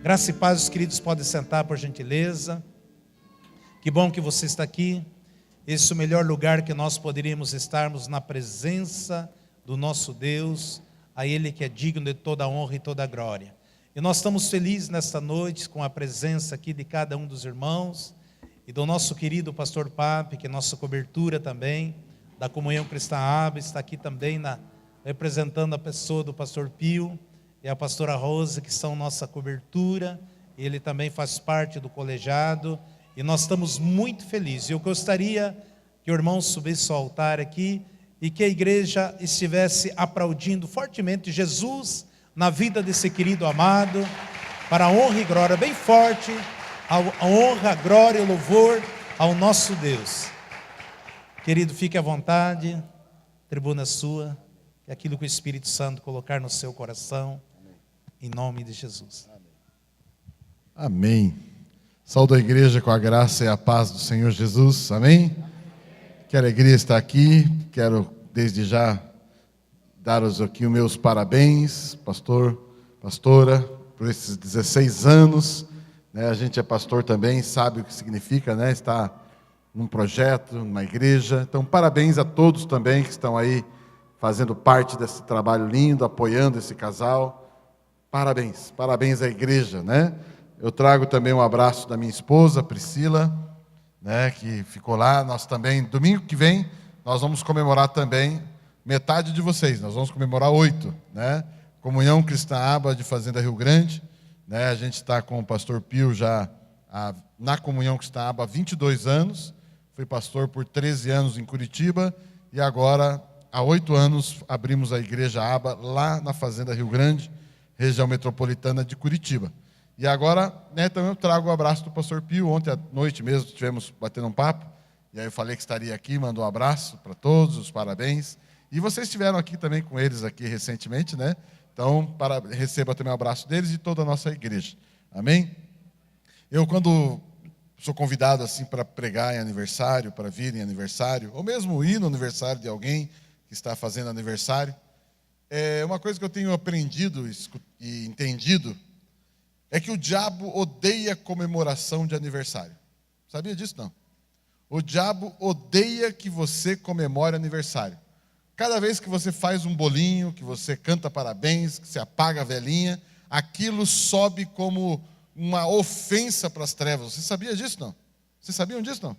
Graça e paz, os queridos podem sentar por gentileza. Que bom que você está aqui. Esse é o melhor lugar que nós poderíamos estarmos, na presença do nosso Deus, a Ele que é digno de toda a honra e toda a glória. E nós estamos felizes nesta noite com a presença aqui de cada um dos irmãos e do nosso querido pastor Pape, que é nossa cobertura também, da Comunhão Cristã Aba, está aqui também representando a pessoa do pastor Pio e a pastora Rosa, que são nossa cobertura. Ele também faz parte do colegiado e nós estamos muito felizes. Eu gostaria que o irmão subisse ao altar aqui e que a igreja estivesse aplaudindo fortemente Jesus na vida desse querido amado, para a honra e glória, bem forte, a honra, a glória e o louvor ao nosso Deus. Querido, fique à vontade, tribuna sua, é aquilo que o Espírito Santo colocar no seu coração, em nome de Jesus. Amém. Saúdo a igreja com a graça e a paz do Senhor Jesus, amém? Que alegria estar aqui, quero desde já dar-vos aqui os meus parabéns, pastor, pastora, por esses 16 anos, né? A gente é pastor também, sabe o que significa, né? Estar num projeto, numa igreja. Então, parabéns a todos também que estão aí fazendo parte desse trabalho lindo, apoiando esse casal. Parabéns, parabéns à igreja, né? Eu trago também um abraço da minha esposa, Priscila, né, que ficou lá. Nós também, domingo que vem, nós vamos comemorar também metade de vocês, nós vamos comemorar 8, né? Comunhão Cristã Aba de Fazenda Rio Grande, né? A gente está com o pastor Pio já na Comunhão Cristã Aba há 22 anos, fui pastor por 13 anos em Curitiba e agora, há 8 anos, abrimos a Igreja Aba lá na Fazenda Rio Grande, região metropolitana de Curitiba. E agora, né, também eu trago o abraço do pastor Pio. Ontem à noite mesmo estivemos batendo um papo, e aí eu falei que estaria aqui, mandou um abraço para todos, os parabéns. E vocês estiveram aqui também com eles aqui recentemente, né? Então, receba também o abraço deles e toda a nossa igreja. Amém? Eu, quando sou convidado assim para pregar em aniversário, para vir em aniversário, ou mesmo ir no aniversário de alguém que está fazendo aniversário, uma coisa que eu tenho aprendido e entendido é que o diabo odeia comemoração de aniversário. Sabia disso, não? O diabo odeia que você comemore aniversário. Cada vez que você faz um bolinho, que você canta parabéns, que você apaga a velhinha, aquilo sobe como uma ofensa para as trevas. Você sabia disso, não? Vocês sabiam disso, não?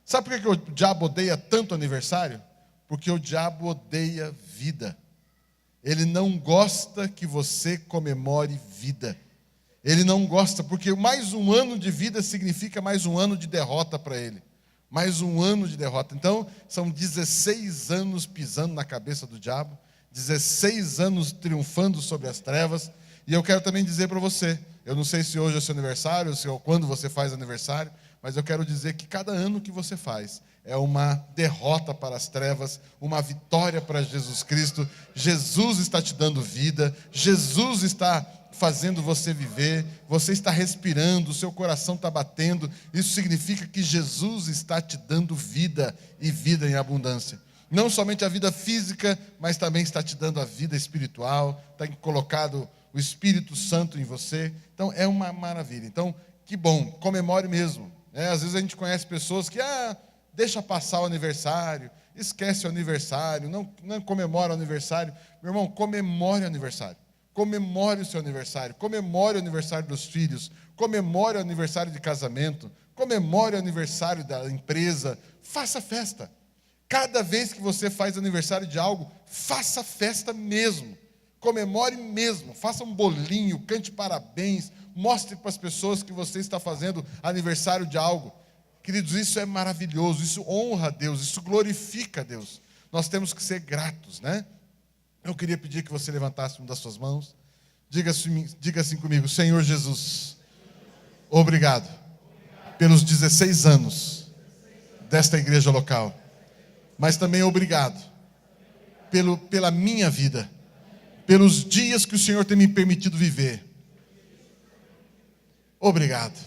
Sabe por que o diabo odeia tanto aniversário? Porque o diabo odeia vida. Ele não gosta que você comemore vida. Ele não gosta, porque mais um ano de vida significa mais um ano de derrota para ele. Mais um ano de derrota. Então, são 16 anos pisando na cabeça do diabo, 16 anos triunfando sobre as trevas. E eu quero também dizer para você, eu não sei se hoje é seu aniversário, ou quando você faz aniversário, mas eu quero dizer que cada ano que você faz é uma derrota para as trevas, uma vitória para Jesus Cristo. Jesus está te dando vida, Jesus está fazendo você viver, você está respirando, o seu coração está batendo. Isso significa que Jesus está te dando vida e vida em abundância. Não somente a vida física, mas também está te dando a vida espiritual, está colocado o Espírito Santo em você. Então é uma maravilha. Então, que bom, comemore mesmo. Às vezes a gente conhece pessoas que deixa passar o aniversário, esquece o aniversário, não comemora o aniversário. Meu irmão, comemore o aniversário. Comemore o seu aniversário, comemore o aniversário dos filhos, comemore o aniversário de casamento, comemore o aniversário da empresa, faça festa. Cada vez que você faz aniversário de algo, faça festa mesmo, comemore mesmo, faça um bolinho, cante parabéns, mostre para as pessoas que você está fazendo aniversário de algo. Queridos, isso é maravilhoso, isso honra a Deus, isso glorifica a Deus. Nós temos que ser gratos, né? Eu queria pedir que você levantasse uma das suas mãos. Diga assim comigo: Senhor Jesus, obrigado pelos 16 anos desta igreja local. Mas também obrigado pela minha vida, pelos dias que o Senhor tem me permitido viver. Obrigado.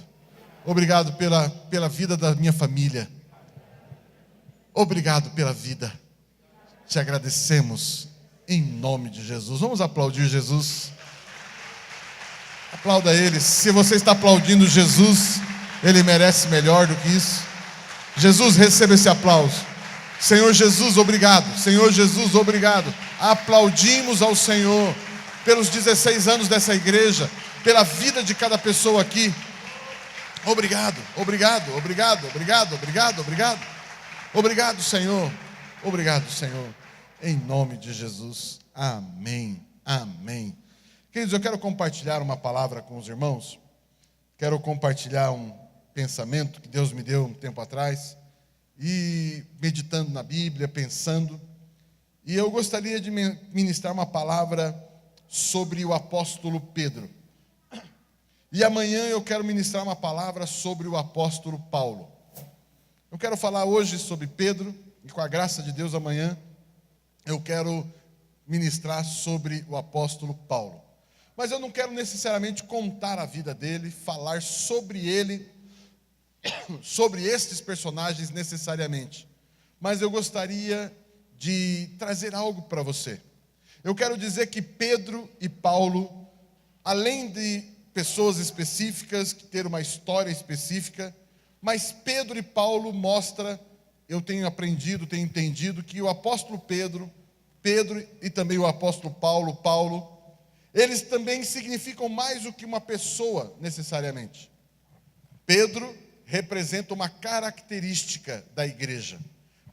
Obrigado pela vida da minha família. Obrigado pela vida. Te agradecemos em nome de Jesus. Vamos aplaudir Jesus. Aplauda ele. Se você está aplaudindo Jesus, ele merece melhor do que isso. Jesus, receba esse aplauso. Senhor Jesus, obrigado. Senhor Jesus, obrigado. Aplaudimos ao Senhor pelos 16 anos dessa igreja, pela vida de cada pessoa aqui. Obrigado, obrigado, obrigado, obrigado, obrigado, obrigado. Obrigado, Senhor. Obrigado, Senhor. Em nome de Jesus. Amém. Amém. Queridos, eu quero compartilhar uma palavra com os irmãos. Quero compartilhar um pensamento que Deus me deu um tempo atrás. E meditando na Bíblia, pensando. E eu gostaria de ministrar uma palavra sobre o apóstolo Pedro. E amanhã eu quero ministrar uma palavra sobre o apóstolo Paulo. Eu quero falar hoje sobre Pedro, e com a graça de Deus amanhã eu quero ministrar sobre o apóstolo Paulo. Mas eu não quero necessariamente contar a vida dele, falar sobre ele, sobre estes personagens necessariamente. Mas eu gostaria de trazer algo para você. Eu quero dizer que Pedro e Paulo, além de pessoas específicas, que ter uma história específica, mas Pedro e Paulo mostra, eu tenho aprendido, tenho entendido, que o apóstolo Pedro e também o apóstolo Paulo, eles também significam mais do que uma pessoa necessariamente. Pedro representa uma característica da igreja.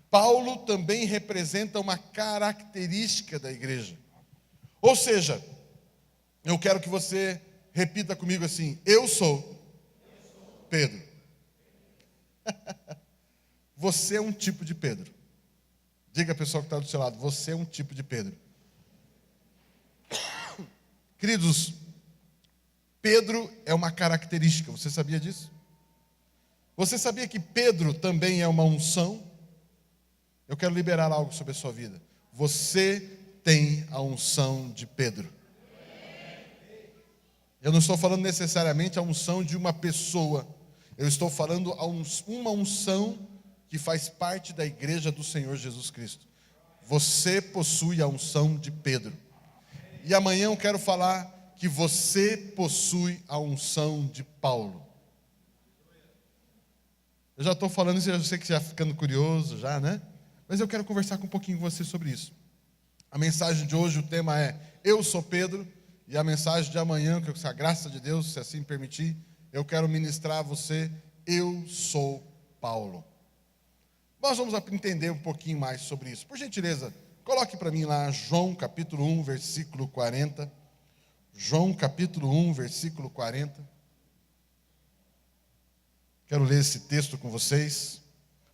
Paulo também representa uma característica da igreja. Ou seja, eu quero que você repita comigo assim: eu sou Pedro. Você é um tipo de Pedro. Diga à pessoa que está do seu lado: você é um tipo de Pedro. Queridos, Pedro é uma característica. Você sabia disso? Você sabia que Pedro também é uma unção? Eu quero liberar algo sobre a sua vida. Você tem a unção de Pedro. Eu não estou falando necessariamente a unção de uma pessoa. Eu estou falando uma unção que faz parte da igreja do Senhor Jesus Cristo. Você possui a unção de Pedro. E amanhã eu quero falar que você possui a unção de Paulo. Eu já estou falando isso, eu sei que você está ficando curioso já, né? Mas eu quero conversar um pouquinho com você sobre isso. A mensagem de hoje, o tema é Eu sou Pedro. E a mensagem de amanhã, que com a graça de Deus, se assim permitir, eu quero ministrar a você, eu sou Paulo. Nós vamos entender um pouquinho mais sobre isso. Por gentileza, coloque para mim lá João capítulo 1, versículo 40. João capítulo 1, versículo 40. Quero ler esse texto com vocês.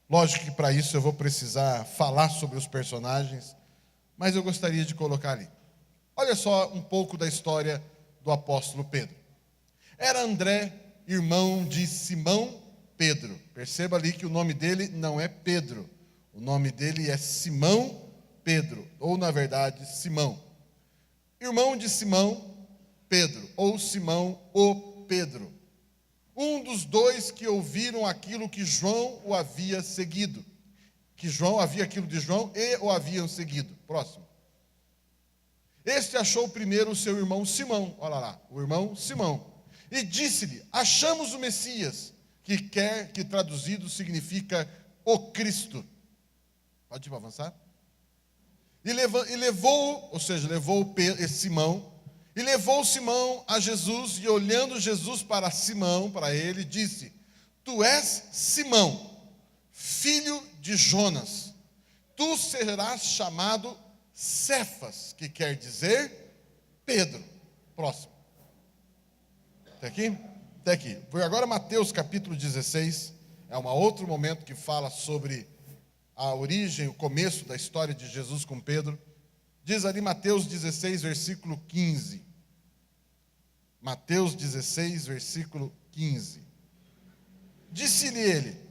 Lógico que para isso eu vou precisar falar sobre os personagens, mas eu gostaria de colocar ali. Olha só um pouco da história do apóstolo Pedro. Era André, irmão de Simão Pedro. Perceba ali que o nome dele não é Pedro. O nome dele é Simão Pedro, ou na verdade Simão. Irmão de Simão Pedro, ou Simão o Pedro. Um dos dois que ouviram aquilo que João o havia seguido. Que João havia aquilo de João e o haviam seguido. Próximo. Este achou primeiro o seu irmão Simão, olha lá, o irmão Simão, e disse-lhe: achamos o Messias, que traduzido significa o Cristo. Pode avançar? E levou Simão, e levou Simão a Jesus, e olhando Jesus para Simão, para ele, disse: tu és Simão, filho de Jonas, tu serás chamado Cefas, que quer dizer Pedro. Próximo. Até aqui? Até aqui. Foi agora Mateus capítulo 16. É um outro momento que fala sobre a origem, o começo da história de Jesus com Pedro. Diz ali Mateus 16, versículo 15. Mateus 16, versículo 15. Disse-lhes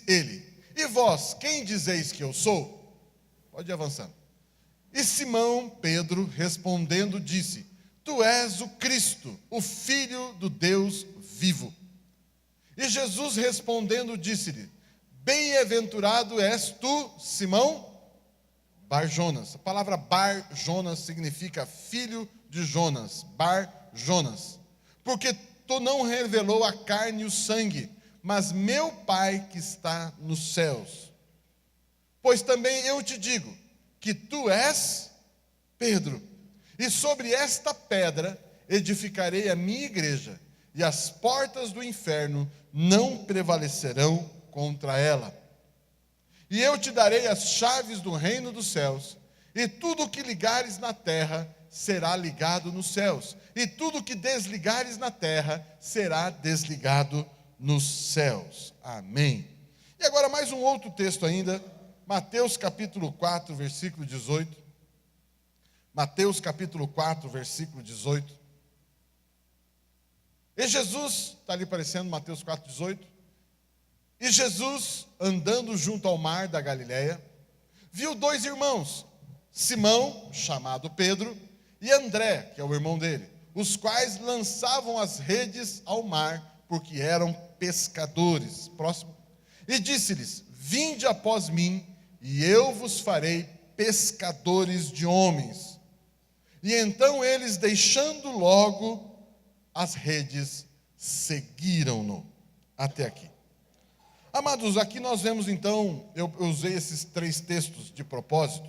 ele: e vós, quem dizeis que eu sou? Pode ir avançando. E Simão Pedro respondendo disse: tu és o Cristo, o Filho do Deus vivo. E Jesus respondendo disse-lhe: bem-aventurado és tu, Simão Bar-Jonas. A palavra Bar-Jonas significa filho de Jonas. Bar Jonas, porque tu não revelou a carne e o sangue, mas meu Pai que está nos céus. Pois também eu te digo que tu és Pedro, e sobre esta pedra edificarei a minha igreja, e as portas do inferno não prevalecerão contra ela. E eu te darei as chaves do reino dos céus, e tudo o que ligares na terra será ligado nos céus, e tudo o que desligares na terra será desligado nos céus. Amém. E agora mais um outro texto ainda, Mateus capítulo 4, versículo 18. Mateus capítulo 4, versículo 18. E Jesus, está ali aparecendo Mateus 4, 18. E Jesus, andando junto ao mar da Galileia, viu dois irmãos, Simão, chamado Pedro, e André, que é o irmão dele, os quais lançavam as redes ao mar, porque eram pescadores. Próximo. E disse-lhes: vinde após mim, e eu vos farei pescadores de homens. E então eles, deixando logo as redes, seguiram-no. Até aqui. Amados, aqui nós vemos então, eu usei esses três textos de propósito.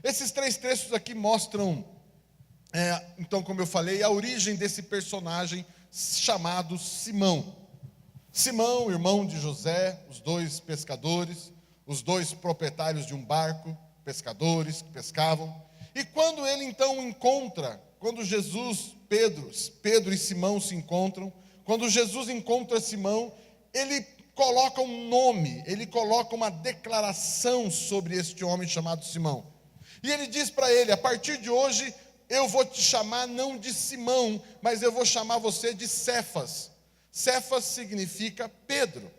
Esses três textos aqui mostram, então, como eu falei, a origem desse personagem chamado Simão. Simão, irmão de José, os dois pescadores, os dois proprietários de um barco, pescadores que pescavam. E quando ele então encontra, quando Pedro e Simão se encontram, quando Jesus encontra Simão, ele coloca um nome, ele coloca uma declaração sobre este homem chamado Simão. E ele diz para ele: a partir de hoje eu vou te chamar não de Simão, mas eu vou chamar você de Cefas. Cefas significa Pedro.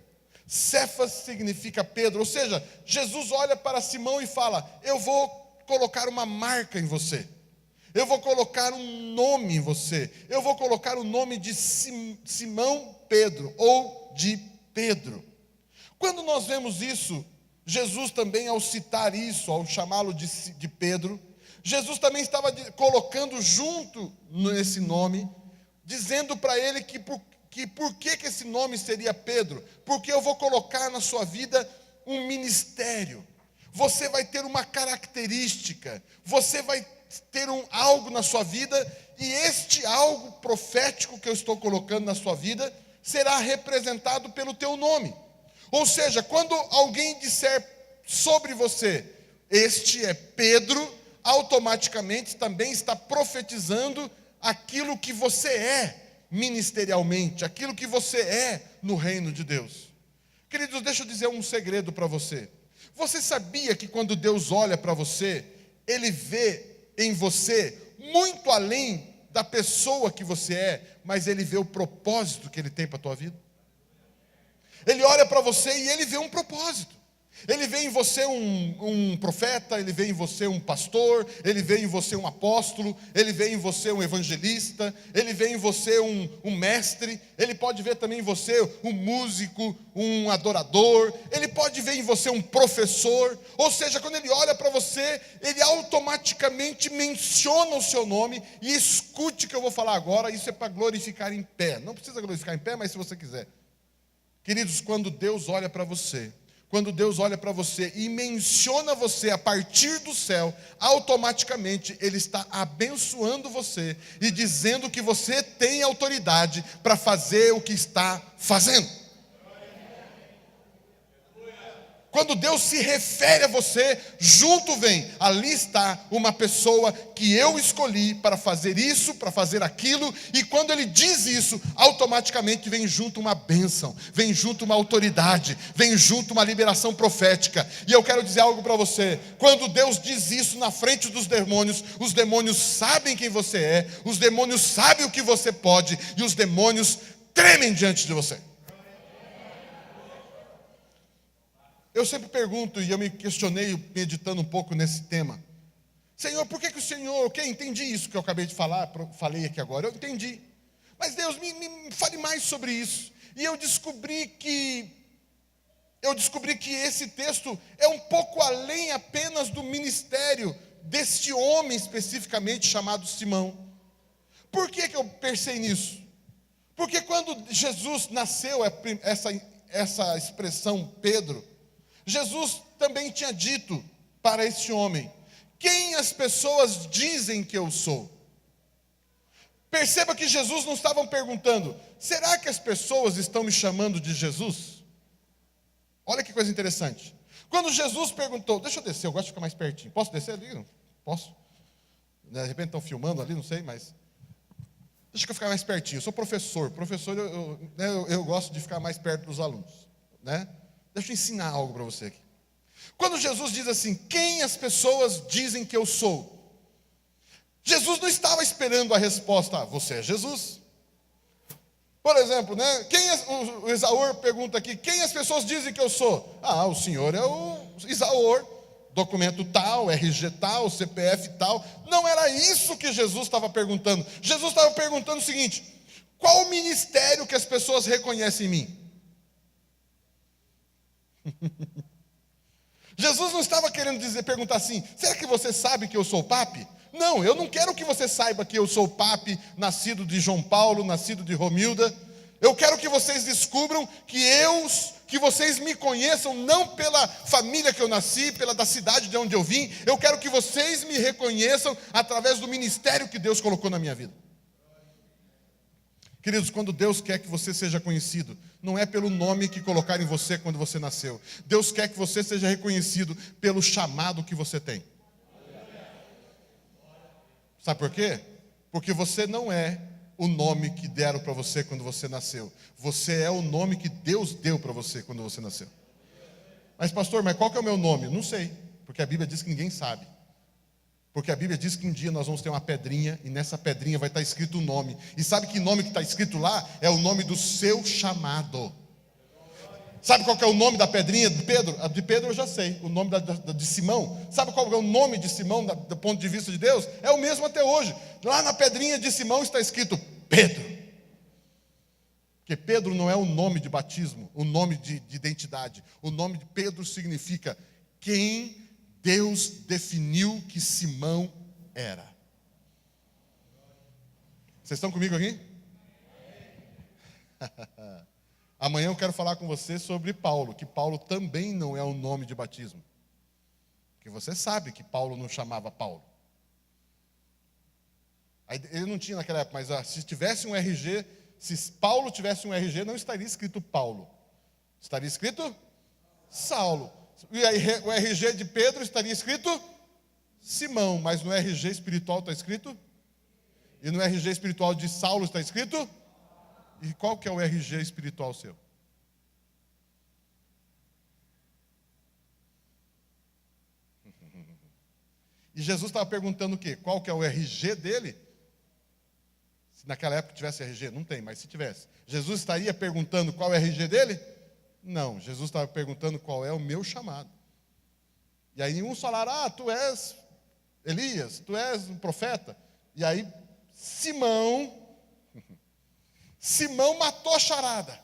Cefas significa Pedro, ou seja, Jesus olha para Simão e fala: eu vou colocar uma marca em você, eu vou colocar um nome em você, eu vou colocar o nome de Simão Pedro, ou de Pedro. Quando nós vemos isso, Jesus também, ao citar isso, ao chamá-lo de Pedro, Jesus também estava colocando junto nesse nome, dizendo para ele que por que esse nome seria Pedro? Porque eu vou colocar na sua vida um ministério. Você vai ter uma característica, você vai ter algo na sua vida, e este algo profético que eu estou colocando na sua vida será representado pelo teu nome. Ou seja, quando alguém disser sobre você, este é Pedro, automaticamente também está profetizando aquilo que você é ministerialmente, aquilo que você é no reino de Deus. Queridos, deixa eu dizer um segredo para você. Você sabia que quando Deus olha para você, Ele vê em você muito além da pessoa que você é, mas Ele vê o propósito que Ele tem para a tua vida? Ele olha para você e Ele vê um propósito. Ele vê em você um profeta, Ele vê em você um pastor, Ele vê em você um apóstolo, Ele vê em você um evangelista, Ele vê em você um mestre, Ele pode ver também em você um músico, um adorador, Ele pode ver em você um professor. Ou seja, quando Ele olha para você, Ele automaticamente menciona o seu nome. E escute o que eu vou falar agora, isso é para glorificar em pé. Não precisa glorificar em pé, mas se você quiser. Queridos, quando Deus olha para você, quando Deus olha para você e menciona você a partir do céu, automaticamente Ele está abençoando você e dizendo que você tem autoridade para fazer o que está fazendo. Quando Deus se refere a você, junto vem, ali está uma pessoa que eu escolhi para fazer isso, para fazer aquilo, e quando Ele diz isso, automaticamente vem junto uma bênção, vem junto uma autoridade, vem junto uma liberação profética. E eu quero dizer algo para você: quando Deus diz isso na frente dos demônios, os demônios sabem quem você é, os demônios sabem o que você pode, e os demônios tremem diante de você. Eu sempre pergunto, e eu me questionei meditando um pouco nesse tema: Senhor, por que o Senhor, entendi isso que eu acabei de falar, falei aqui agora, eu entendi, mas Deus, me fale mais sobre isso. E eu descobri que esse texto é um pouco além apenas do ministério deste homem especificamente chamado Simão. Por que eu pensei nisso? Porque quando Jesus nasceu, essa expressão Pedro, Jesus também tinha dito para esse homem: quem as pessoas dizem que eu sou? Perceba que Jesus não estava perguntando: será que as pessoas estão me chamando de Jesus? Olha que coisa interessante. Quando Jesus perguntou, deixa eu descer, eu gosto de ficar mais pertinho. Posso descer ali? Não? Posso? De repente estão filmando ali, não sei, mas deixa eu ficar mais pertinho. Eu sou professor. Professor, eu gosto de ficar mais perto dos alunos, né? Deixa eu ensinar algo para você aqui. Quando Jesus diz assim: quem as pessoas dizem que eu sou? Jesus não estava esperando a resposta: você é Jesus. Por exemplo, né? O Isaur pergunta aqui: quem as pessoas dizem que eu sou? O senhor é o Isaur, documento tal, RG tal, CPF tal. Não era isso que Jesus estava perguntando. Jesus estava perguntando o seguinte: qual o ministério que as pessoas reconhecem em mim? Jesus não estava querendo perguntar assim: será que você sabe que eu sou o Papi? Não, eu não quero que você saiba que eu sou o Papi, nascido de João Paulo, nascido de Romilda. Eu quero que vocês descubram que vocês me conheçam não pela família que eu nasci, da cidade de onde eu vim. Eu quero que vocês me reconheçam através do ministério que Deus colocou na minha vida. Queridos, quando Deus quer que você seja conhecido, não é pelo nome que colocaram em você quando você nasceu. Deus quer que você seja reconhecido pelo chamado que você tem. Sabe por quê? Porque você não é o nome que deram para você quando você nasceu. Você é o nome que Deus deu para você quando você nasceu. Mas pastor, qual que é o meu nome? Não sei, porque a Bíblia diz que ninguém sabe. Porque a Bíblia diz que um dia nós vamos ter uma pedrinha, e nessa pedrinha vai estar escrito o nome. E sabe que nome que está escrito lá? É o nome do seu chamado. Sabe qual que é o nome da pedrinha de Pedro? A de Pedro eu já sei. O nome de Simão. Sabe qual é o nome de Simão do ponto de vista de Deus? É o mesmo até hoje. Lá na pedrinha de Simão está escrito Pedro. Porque Pedro não é o nome de batismo, o nome de identidade. O nome de Pedro significa quem Deus definiu que Simão era. Vocês estão comigo aqui? Amanhã eu quero falar com você sobre Paulo, que Paulo também não é um nome de batismo. Porque você sabe que Paulo não chamava Paulo. Ele não tinha naquela época, mas se tivesse um RG, se Paulo tivesse um RG, não estaria escrito Paulo. Estaria escrito Saulo. E aí, o RG de Pedro estaria escrito Simão, mas no RG espiritual está escrito? E no RG espiritual de Saulo está escrito? E qual que é o RG espiritual seu? E Jesus estava perguntando o quê? Qual que é o RG dele? Se naquela época tivesse RG, não tem, mas se tivesse. Jesus estaria perguntando qual é o RG dele? Não, Jesus estava perguntando qual é o meu chamado. E aí uns falaram: tu és Elias, tu és um profeta. E aí Simão matou a charada.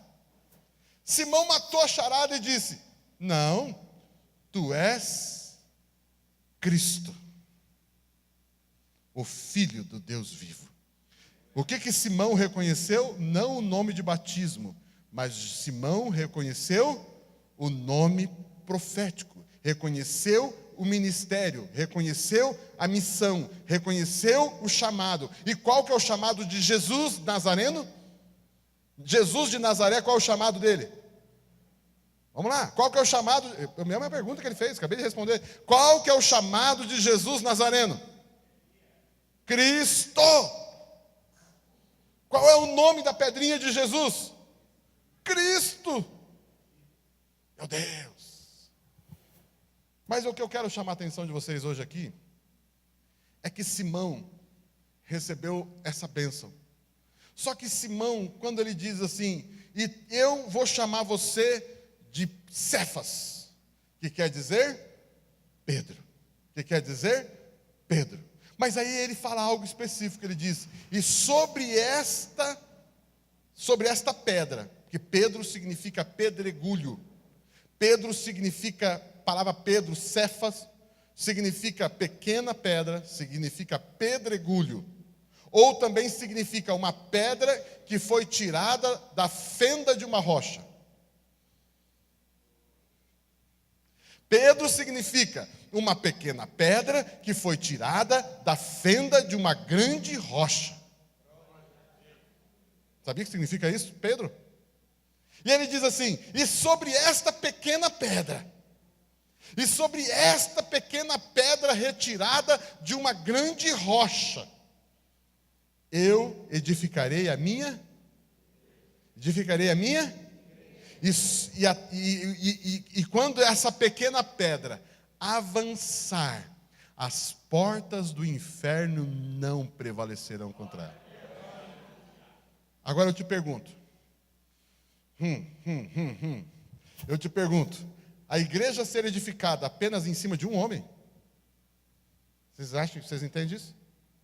Simão matou a charada e disse: não, tu és Cristo, o Filho do Deus vivo. O que Simão reconheceu? Não o nome de batismo, mas Simão reconheceu o nome profético, reconheceu o ministério, reconheceu a missão, reconheceu o chamado. E qual que é o chamado de Jesus Nazareno? Jesus de Nazaré, qual é o chamado dele? Vamos lá, qual que é o chamado? A mesma pergunta que ele fez, acabei de responder. Qual que é o chamado de Jesus Nazareno? Cristo. Qual é o nome da pedrinha de Jesus? Cristo. Meu Deus. Mas o que eu quero chamar a atenção de vocês hoje aqui é que Simão recebeu essa bênção. Só que Simão, quando ele diz assim: e eu vou chamar você de Cefas, que quer dizer Pedro. Que quer dizer Pedro. Mas aí ele fala algo específico, ele diz: e sobre esta pedra, que Pedro significa pedregulho. Pedro significa, a palavra Pedro, Cefas, significa pequena pedra, significa pedregulho. ou também significa uma pedra que foi tirada da fenda de uma rocha. Pedro significa uma pequena pedra que foi tirada da fenda de uma grande rocha. Sabia o que significa isso, Pedro? E ele diz assim: e sobre esta pequena pedra, e sobre esta pequena pedra retirada de uma grande rocha, eu edificarei a minha. E quando essa pequena pedra avançar, as portas do inferno não prevalecerão contra ela. Agora eu te pergunto. Eu te pergunto, a igreja ser edificada apenas em cima de um homem? Vocês acham que vocês entendem isso?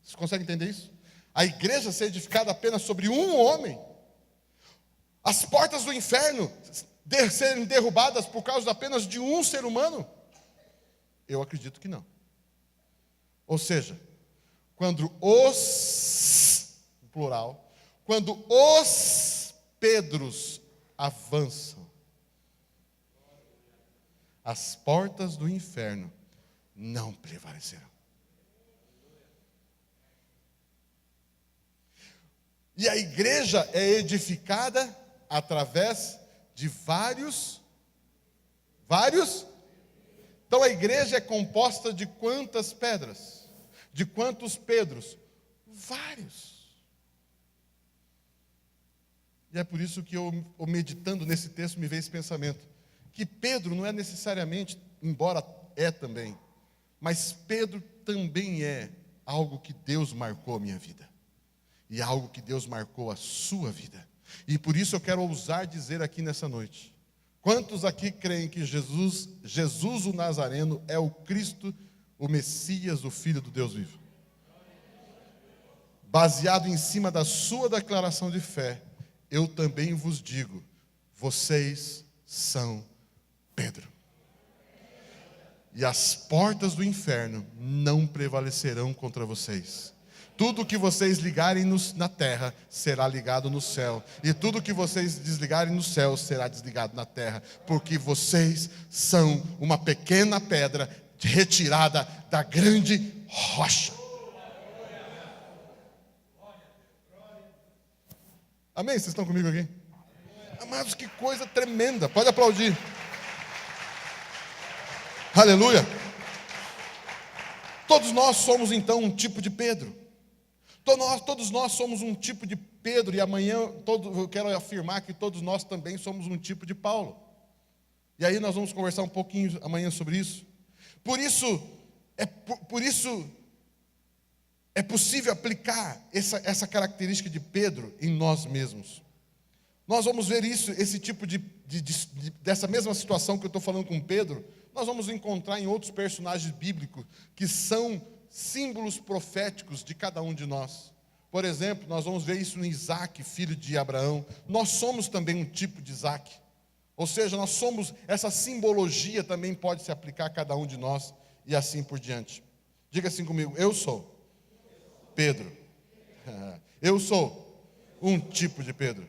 Vocês conseguem entender isso? A igreja ser edificada apenas sobre um homem? As portas do inferno serem derrubadas por causa apenas de um ser humano? Eu acredito que não. Ou seja, quando plural, quando os Pedros avançam, as portas do inferno não prevalecerão. E a igreja é edificada através de vários. Então a igreja é composta de quantas pedras? De quantos Pedros? Vários. E é por isso que eu meditando nesse texto, me veio esse pensamento. Que Pedro não é necessariamente, embora é também, mas Pedro também é algo que Deus marcou a minha vida. E algo que Deus marcou a sua vida. E por isso eu quero ousar dizer aqui nessa noite. Quantos aqui creem que Jesus o Nazareno é o Cristo, o Messias, o Filho do Deus vivo? Baseado em cima da sua declaração de fé, eu também vos digo, vocês são Pedro. E as portas do inferno não prevalecerão contra vocês. Tudo que vocês ligarem na terra será ligado no céu. E tudo que vocês desligarem no céu será desligado na terra. Porque vocês são uma pequena pedra retirada da grande rocha. Amém? Vocês estão comigo aqui? Amados, que coisa tremenda. Pode aplaudir. Aleluia. Todos nós somos então um tipo de Pedro. Todos nós somos um tipo de Pedro. E amanhã eu quero afirmar que todos nós também somos um tipo de Paulo. E aí nós vamos conversar um pouquinho amanhã sobre isso. Por isso é possível aplicar essa característica de Pedro em nós mesmos. Nós vamos ver esse tipo dessa mesma situação que eu estou falando com Pedro, nós vamos encontrar em outros personagens bíblicos que são símbolos proféticos de cada um de nós. Por exemplo, nós vamos ver isso em Isaac, filho de Abraão. Nós somos também um tipo de Isaac. Ou seja, nós somos, essa simbologia também pode se aplicar a cada um de nós e assim por diante. Diga assim comigo, eu sou Pedro. Eu sou um tipo de Pedro.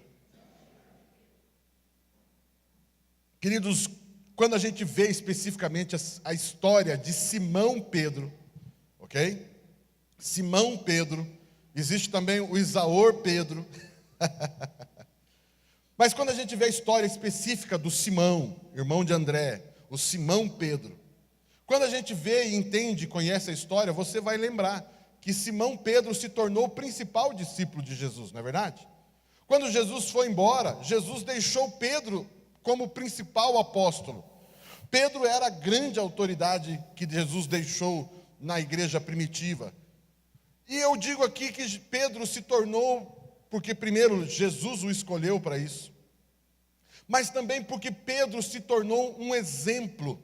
Queridos, quando a gente vê especificamente a história de Simão Pedro, ok? Simão Pedro, existe também o Isaor Pedro. Mas quando a gente vê a história específica do Simão, irmão de André, o Simão Pedro, quando a gente vê e entende e conhece a história, você vai lembrar que Simão Pedro se tornou o principal discípulo de Jesus, não é verdade? Quando Jesus foi embora, Jesus deixou Pedro como principal apóstolo. Pedro era a grande autoridade que Jesus deixou na igreja primitiva. E eu digo aqui que Pedro se tornou, porque primeiro Jesus o escolheu para isso, mas também porque Pedro se tornou um exemplo,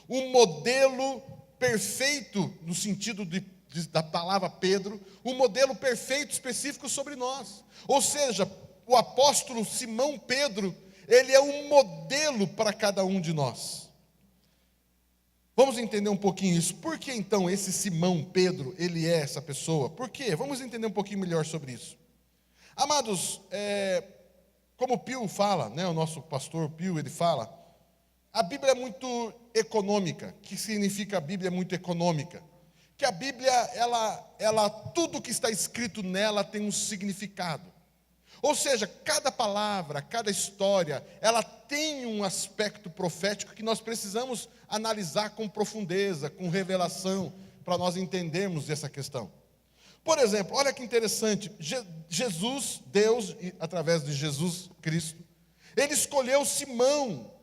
um modelo perfeito, no sentido da palavra Pedro, um modelo perfeito específico sobre nós. Ou seja, o apóstolo Simão Pedro, ele é um modelo para cada um de nós. Vamos entender um pouquinho isso. Por que então esse Simão Pedro, ele é essa pessoa? Por quê? Vamos entender um pouquinho melhor sobre isso. Amados, como o Pio fala, né, o nosso pastor Pio, ele fala, a Bíblia é muito econômica. O que significa a Bíblia é muito econômica? Que a Bíblia, tudo que está escrito nela tem um significado. Ou seja, cada palavra, cada história, ela tem um aspecto profético que nós precisamos analisar com profundeza, com revelação, para nós entendermos essa questão. Por exemplo, olha que interessante, Jesus, Deus, através de Jesus Cristo, ele escolheu Simão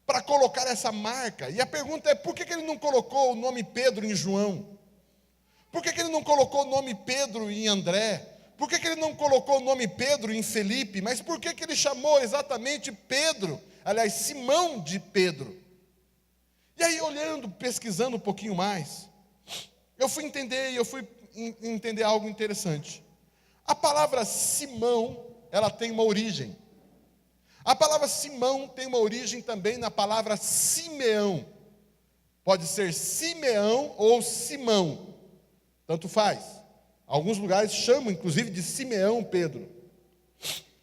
para colocar essa marca. E a pergunta é, por que ele não colocou o nome Pedro em João? Por que ele não colocou o nome Pedro em André? Por que ele não colocou o nome Pedro em Felipe? Mas por que ele chamou exatamente Pedro, aliás, Simão de Pedro? E aí, olhando, pesquisando um pouquinho mais, eu fui entender algo interessante. A palavra Simão, ela tem uma origem. A palavra Simão tem uma origem também na palavra Simeão. Pode ser Simeão ou Simão, tanto faz. Alguns lugares chamam, inclusive, de Simeão Pedro.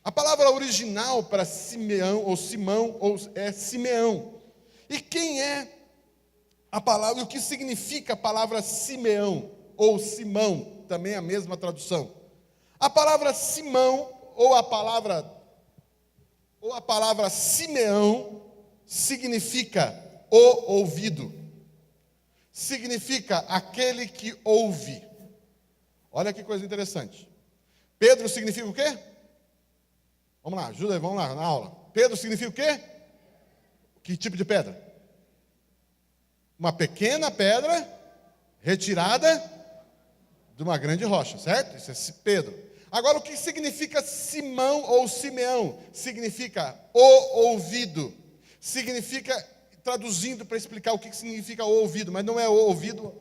A palavra original para Simeão ou Simão é Simeão. E quem é a palavra, o que significa a palavra Simeão ou Simão? Também é a mesma tradução. A palavra Simão ou a palavra Simeão significa o ouvido. Significa aquele que ouve. Olha que coisa interessante. Pedro significa o quê? Vamos lá, ajuda aí, vamos lá na aula. Pedro significa o quê? Que tipo de pedra? Uma pequena pedra retirada de uma grande rocha, certo? Isso é Pedro. Agora, o que significa Simão ou Simeão? Significa o ouvido. Significa, traduzindo para explicar o que significa o ouvido, mas não é o ouvido,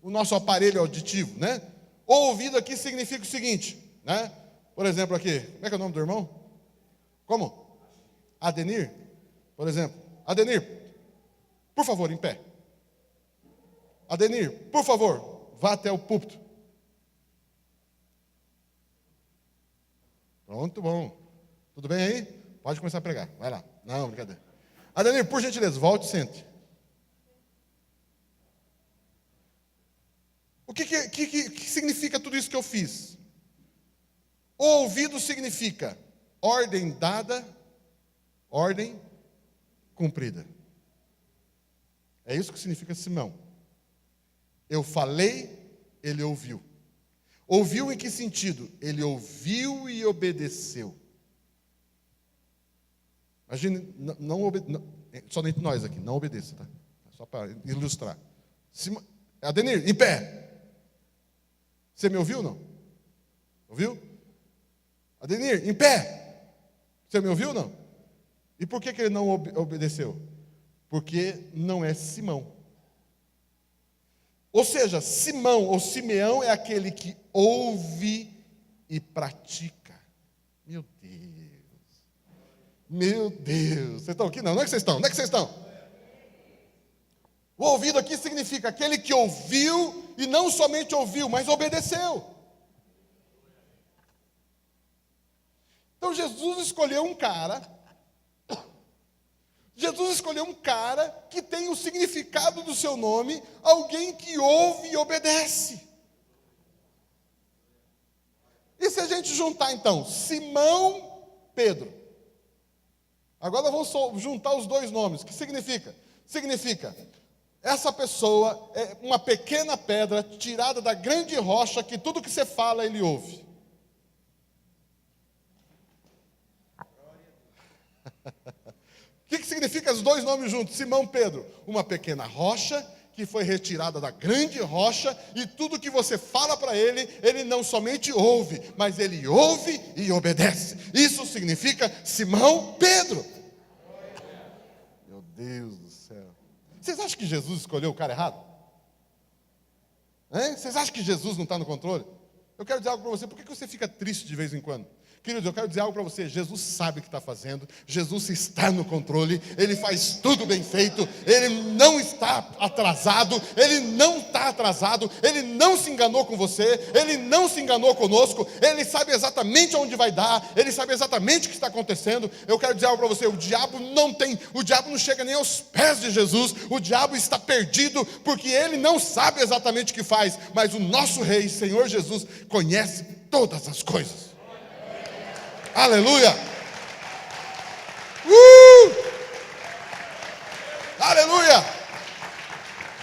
o nosso aparelho auditivo, né? O ouvido aqui significa o seguinte, né? Por exemplo aqui, como é que é o nome do irmão? Como? Adenir? Por exemplo, Adenir, por favor, em pé. Adenir, por favor, vá até o púlpito. Pronto, bom. Tudo bem aí? Pode começar a pregar, vai lá. Não, brincadeira. Adenir, por gentileza, volte e sente. O que significa tudo isso que eu fiz? O ouvido significa ordem dada, ordem cumprida. É isso que significa Simão. Eu falei, ele ouviu. Ouviu em que sentido? Ele ouviu e obedeceu. Imagine, só entre nós aqui, não obedeça, tá? Só para ilustrar. Adenir, em pé. Você me ouviu ou não? Ouviu? Adenir, em pé. Você me ouviu ou não? E por que ele não obedeceu? Porque não é Simão. Ou seja, Simão ou Simeão é aquele que ouve e pratica. Meu Deus. Meu Deus. Vocês estão aqui? Não, não é que vocês estão. Onde é que vocês estão? O ouvido aqui significa aquele que ouviu e não somente ouviu, mas obedeceu. Então Jesus escolheu um cara que tem o significado do seu nome, alguém que ouve e obedece. E se a gente juntar então, Simão, Pedro. Agora vamos juntar os dois nomes. O que significa? Significa, essa pessoa é uma pequena pedra tirada da grande rocha que tudo que você fala ele ouve. O que significa os dois nomes juntos? Simão, Pedro. Uma pequena rocha que foi retirada da grande rocha e tudo que você fala para ele, ele não somente ouve, mas ele ouve e obedece. Isso significa Simão, Pedro. Meu Deus do céu. Vocês acham que Jesus escolheu o cara errado? Hein? Vocês acham que Jesus não está no controle? Eu quero dizer algo para você. Por que você fica triste de vez em quando? Queridos, eu quero dizer algo para você. Jesus sabe o que está fazendo. Jesus está no controle. Ele faz tudo bem feito. Ele não está atrasado. Ele não está atrasado. Ele não se enganou com você. Ele não se enganou conosco. Ele sabe exatamente aonde vai dar. Ele sabe exatamente o que está acontecendo. Eu quero dizer algo para você. O diabo não chega nem aos pés de Jesus. O diabo está perdido porque ele não sabe exatamente o que faz. Mas o nosso Rei, Senhor Jesus, conhece todas as coisas. Aleluia! Aleluia!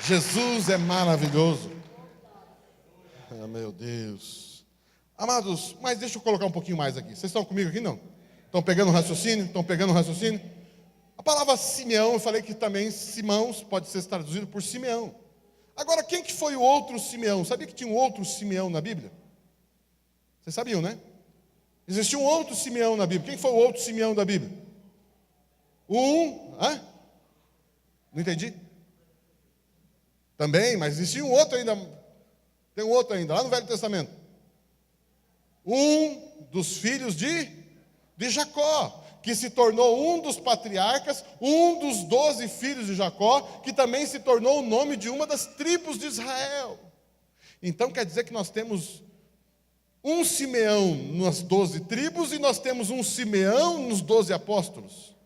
Jesus é maravilhoso. Ah, meu Deus. Amados, mas deixa eu colocar um pouquinho mais aqui. Vocês estão comigo aqui, não? Estão pegando um raciocínio? Estão pegando um raciocínio? A palavra Simeão, eu falei que também Simão pode ser traduzido por Simeão. Agora, quem que foi o outro Simeão? Sabia que tinha um outro Simeão na Bíblia? Vocês sabiam, né? Existia um outro Simeão na Bíblia. Quem foi o outro Simeão da Bíblia? Não entendi. Também, mas existia um outro ainda. Tem um outro ainda, lá no Velho Testamento. Um dos filhos de Jacó, que se tornou um dos patriarcas, um dos 12 filhos de Jacó, que também se tornou o nome de uma das tribos de Israel. Então quer dizer que nós temos um Simeão nas 12 tribos e nós temos um Simeão nos 12 apóstolos.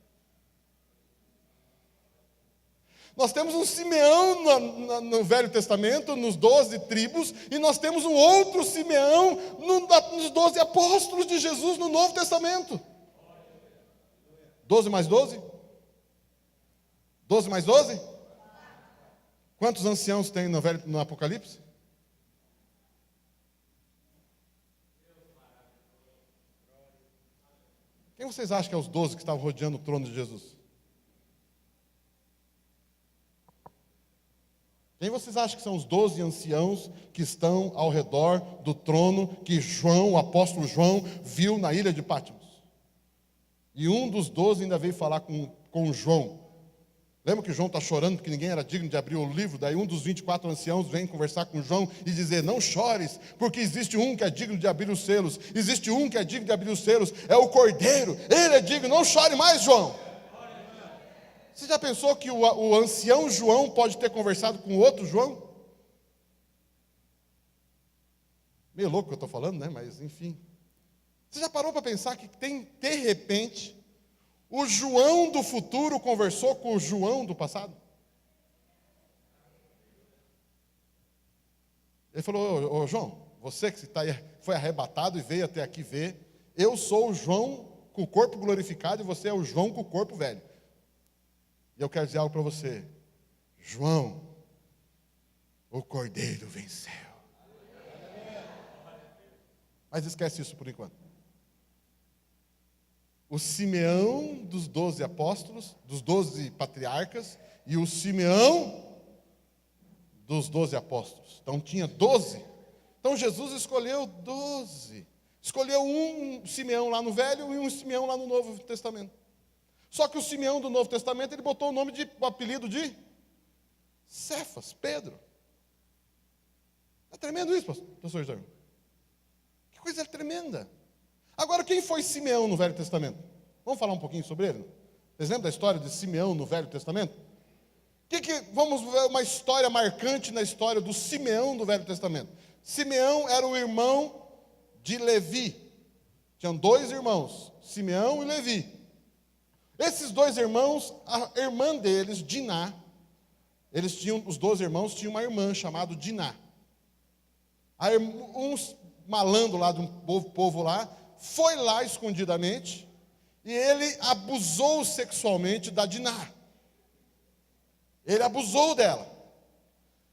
Nós temos um Simeão no Velho Testamento, nos 12 tribos, e nós temos um outro Simeão nos 12 apóstolos de Jesus no Novo Testamento. 12 mais 12? 12 mais 12? Quantos anciãos tem no Apocalipse? Quem vocês acham que é os 12 que estavam rodeando o trono de Jesus? Quem vocês acham que são os 12 anciãos que estão ao redor do trono que João, o apóstolo João, viu na ilha de Patmos? E um dos 12 ainda veio falar com João. Lembra que João está chorando porque ninguém era digno de abrir o livro? Daí um dos 24 anciãos vem conversar com João e dizer: não chores, porque existe um que é digno de abrir os selos. Existe um que é digno de abrir os selos, é o Cordeiro. Ele é digno, não chore mais, João. Você já pensou que o ancião João pode ter conversado com o outro João? Meio louco que eu estou falando, né? Mas enfim. Você já parou para pensar que de repente, o João do futuro conversou com o João do passado? Ele falou: ô João, você que foi arrebatado e veio até aqui ver, eu sou o João com o corpo glorificado e você é o João com o corpo velho. E eu quero dizer algo para você. João, o Cordeiro venceu. Mas esquece isso por enquanto. O Simeão dos 12 apóstolos, dos 12 patriarcas, e o Simeão dos 12 apóstolos. Então tinha 12. Então Jesus escolheu 12. Escolheu um Simeão lá no Velho e um Simeão lá no Novo Testamento. Só que o Simeão do Novo Testamento, ele botou o apelido de Cefas, Pedro. É tremendo isso, pastor Jorge. Que coisa tremenda. Agora, quem foi Simeão no Velho Testamento? Vamos falar um pouquinho sobre ele? Vocês lembram da história de Simeão no Velho Testamento? Vamos ver uma história marcante na história do Simeão do Velho Testamento. Simeão era o irmão de Levi. Tinham 2 irmãos, Simeão e Levi. Esses 2 irmãos, a irmã deles, Diná, os 12 irmãos tinham uma irmã chamada Diná. Um malandro lá de um povo lá, foi lá escondidamente e ele abusou sexualmente da Diná. Ele abusou dela.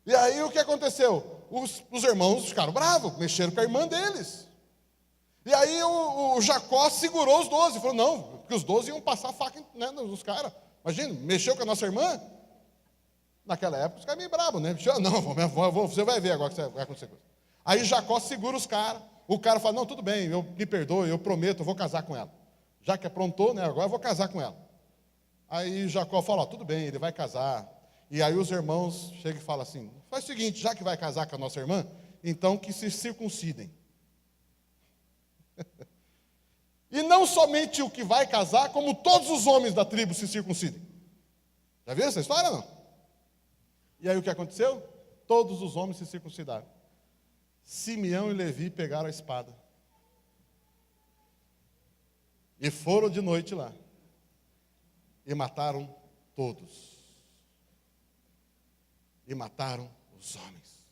E aí o que aconteceu? Os irmãos ficaram bravos, mexeram com a irmã deles. E aí o Jacó segurou os 12, falou: não, porque os 12 iam passar a faca, né, nos caras. Imagina, mexeu com a nossa irmã. Naquela época os caras meio bravos, né? Não, você vai ver agora o que vai acontecer. Aí Jacó segura os caras. O cara fala: não, tudo bem, me perdoe, eu prometo, eu vou casar com ela. Já que aprontou, né, agora eu vou casar com ela. Aí Jacó fala: tudo bem, ele vai casar. E aí os irmãos chegam e falam assim: faz o seguinte, já que vai casar com a nossa irmã, então que se circuncidem. E não somente o que vai casar, como todos os homens da tribo se circuncidem. Já viram essa história, não? E aí o que aconteceu? Todos os homens se circuncidaram. Simeão e Levi pegaram a espada. E foram de noite lá. E mataram todos. E mataram os homens.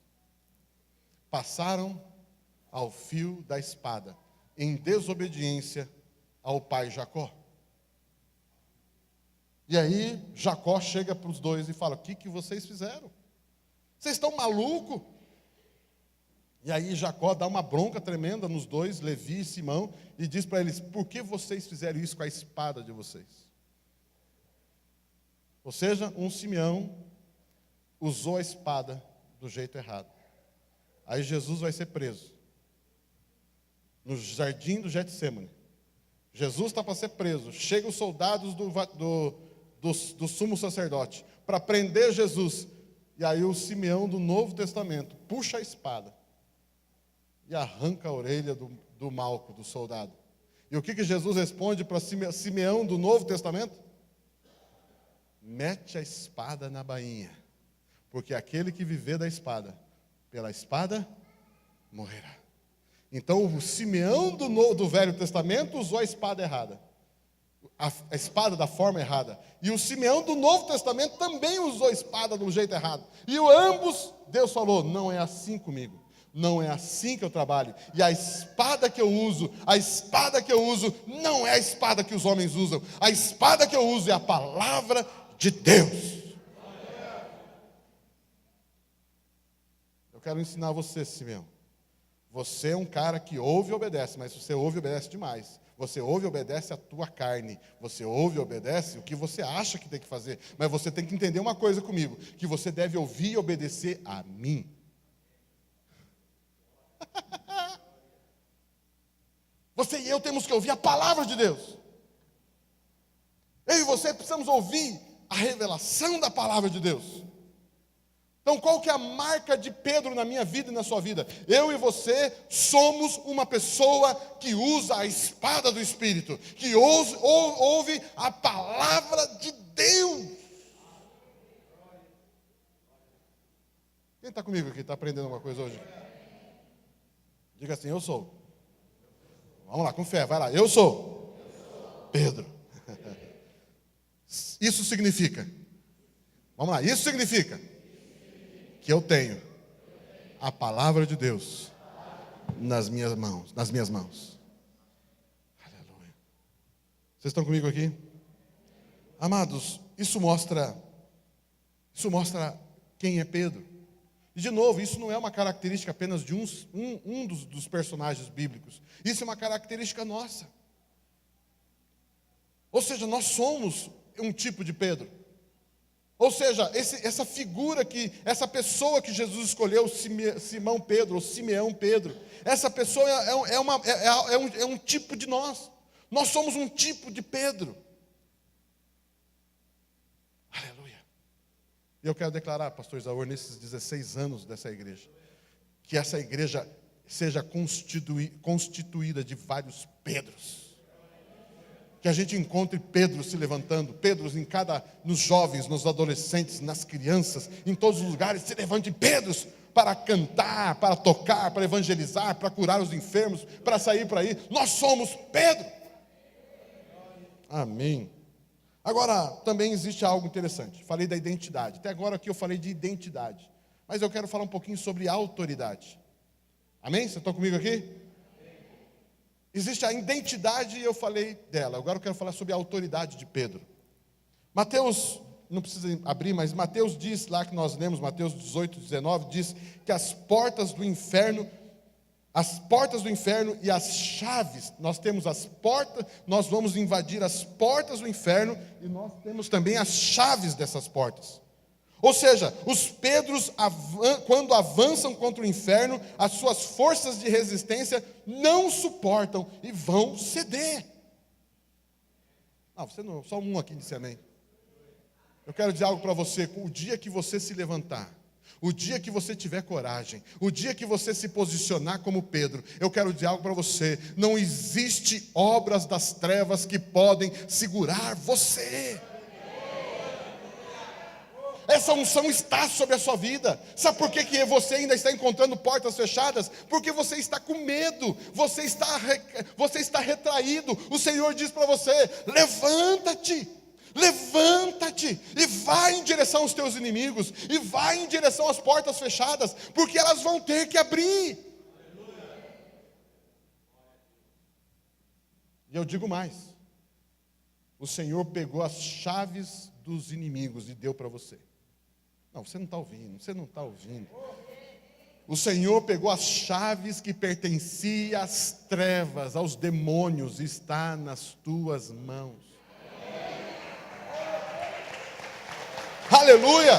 Passaram ao fio da espada, em desobediência ao pai Jacó. E aí Jacó chega para os dois e fala: o que vocês fizeram? Vocês estão malucos? E aí Jacó dá uma bronca tremenda nos dois, Levi e Simão, e diz para eles: por que vocês fizeram isso com a espada de vocês? Ou seja, Simeão usou a espada do jeito errado. Aí Jesus vai ser preso no jardim do Getsêmani. Jesus está para ser preso. Chegam os soldados do sumo sacerdote para prender Jesus. E aí o Simeão do Novo Testamento puxa a espada e arranca a orelha do Malco, do soldado. E o que Jesus responde para Simeão do Novo Testamento? Mete a espada na bainha, porque aquele que viver da espada, pela espada morrerá. Então o Simeão do Velho Testamento usou a espada errada, a espada da forma errada. E o Simeão do Novo Testamento também usou a espada do jeito errado. E ambos, Deus falou: não é assim comigo, não é assim que eu trabalho. E a espada que eu uso não é a espada que os homens usam. A espada que eu uso é a palavra de Deus. Eu quero ensinar você, Simeão. Você é um cara que ouve e obedece, mas você ouve e obedece demais. Você ouve e obedece a tua carne. Você ouve e obedece o que você acha que tem que fazer. Mas você tem que entender uma coisa comigo, que você deve ouvir e obedecer a mim. Você e eu temos que ouvir a palavra de Deus. Eu e você precisamos ouvir a revelação da palavra de Deus. Então, qual que é a marca de Pedro na minha vida e na sua vida? Eu e você somos uma pessoa que usa a espada do Espírito, que ouve a palavra de Deus. Quem está comigo aqui? Está aprendendo alguma coisa hoje? Diga assim: eu sou. Vamos lá, com fé, vai lá. Eu sou Pedro. Isso significa, vamos lá, isso significa que eu tenho a palavra de Deus nas minhas mãos. Aleluia. Vocês estão comigo aqui? Amados, isso mostra quem é Pedro. E de novo, isso não é uma característica apenas de um dos personagens bíblicos. Isso é uma característica nossa. Ou seja, nós somos um tipo de Pedro. Ou seja, essa figura essa pessoa que Jesus escolheu, Simão Pedro, ou Simeão Pedro, essa pessoa é um tipo de nós. Nós somos um tipo de Pedro. Aleluia. E eu quero declarar, pastor Isaur, nesses 16 anos dessa igreja, que essa igreja seja constituída de vários Pedros. Que a gente encontre Pedro se levantando, Pedros nos jovens, nos adolescentes, nas crianças, em todos os lugares, se levante Pedros para cantar, para tocar, para evangelizar, para curar os enfermos, para sair por aí. Nós somos Pedro. Amém. Agora, também existe algo interessante. Falei da identidade. Até agora aqui eu falei de identidade. Mas eu quero falar um pouquinho sobre autoridade. Amém? Vocês estão comigo aqui? Existe a identidade e eu falei dela. Agora eu quero falar sobre a autoridade de Pedro. Mateus, não precisa abrir, mas Mateus diz lá que nós lemos, Mateus 18, 19, diz que as portas do inferno e as chaves, nós temos as portas, nós vamos invadir as portas do inferno e nós temos também as chaves dessas portas. Ou seja, os Pedros, quando avançam contra o inferno, as suas forças de resistência não suportam e vão ceder. Não, você não, só um aqui disse amém. Eu quero dizer algo para você: o dia que você se levantar O dia que você tiver coragem, o dia que você se posicionar como Pedro, eu quero dizer algo para você: não existe obras das trevas que podem segurar você. Essa unção está sobre a sua vida. Sabe por que você ainda está encontrando portas fechadas? Porque você está com medo, você está retraído. O Senhor diz para você: levanta-te. Levanta-te e vai em direção aos teus inimigos, e vai em direção às portas fechadas, porque elas vão ter que abrir. E eu digo mais: o Senhor pegou as chaves dos inimigos e deu para você. Não, você não está ouvindo, você não está ouvindo. O Senhor pegou as chaves que pertenciam às trevas, aos demônios, e está nas tuas mãos. Aleluia!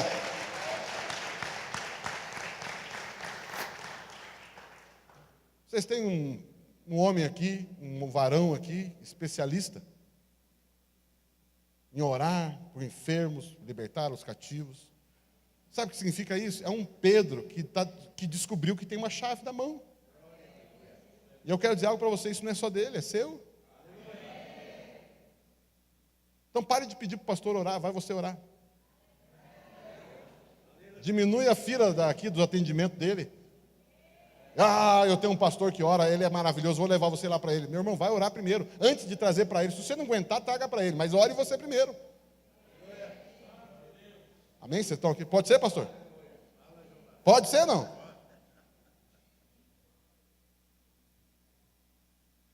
Vocês têm um homem aqui, um varão aqui, especialista em orar por enfermos, libertar os cativos. Sabe o que significa isso? É um Pedro que descobriu que tem uma chave na mão. E eu quero dizer algo para você: isso não é só dele, é seu. Então pare de pedir para o pastor orar, vai você orar. Diminui a fila daqui do atendimento dele. Ah, eu tenho um pastor que ora, ele é maravilhoso, vou levar você lá para ele. Meu irmão, vai orar primeiro, antes de trazer para ele. Se você não aguentar, traga para ele, mas ore você primeiro. Amém? Vocês estão aqui? Pode ser, pastor? Pode ser, não?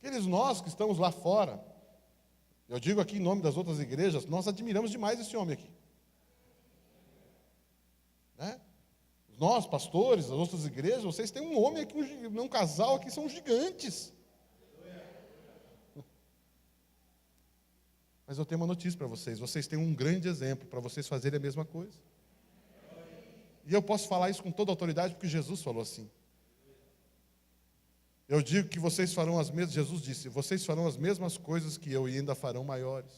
Queridos, nós que estamos lá fora, eu digo aqui em nome das outras igrejas, nós admiramos demais esse homem aqui. Né? Nós, pastores, as outras igrejas, vocês têm um homem aqui, um casal aqui, são gigantes. Mas eu tenho uma notícia para vocês: vocês têm um grande exemplo para vocês fazerem a mesma coisa. E eu posso falar isso com toda autoridade, porque Jesus falou assim. Eu digo que vocês farão as mesmas, Jesus disse, vocês farão as mesmas coisas que eu e ainda farão maiores.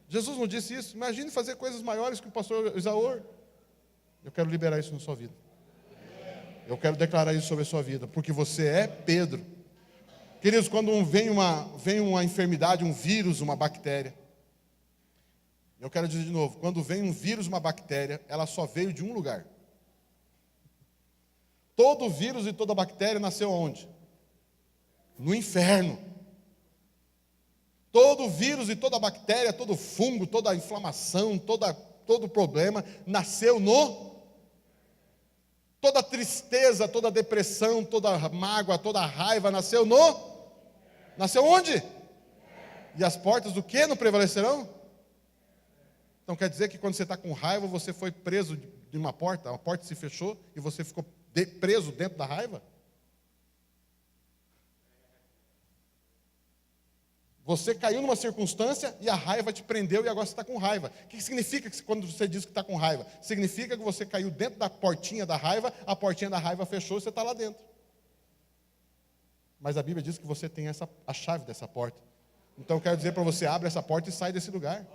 Jesus não disse isso? Imagine fazer coisas maiores que o pastor Isaor. Eu quero liberar isso na sua vida. Eu quero declarar isso sobre a sua vida, porque você é Pedro. Queridos, quando vem uma enfermidade, um vírus, uma bactéria, eu quero dizer de novo, quando vem um vírus, uma bactéria, ela só veio de um lugar. Todo vírus e toda bactéria nasceu onde? No inferno. Todo vírus e toda bactéria, todo fungo, toda inflamação, todo problema nasceu no... Toda tristeza, toda depressão, toda mágoa, toda raiva nasceu no... Nasceu onde? E as portas do que não prevalecerão? Então quer dizer que quando você está com raiva, você foi preso de uma porta, a porta se fechou e você ficou preso dentro da raiva? Você caiu numa circunstância e a raiva te prendeu e agora você está com raiva. O que significa quando você diz que está com raiva? Significa que você caiu dentro da portinha da raiva, a portinha da raiva fechou e você está lá dentro. Mas a Bíblia diz que você tem a chave dessa porta. Então eu quero dizer para você, abre essa porta e sai desse lugar.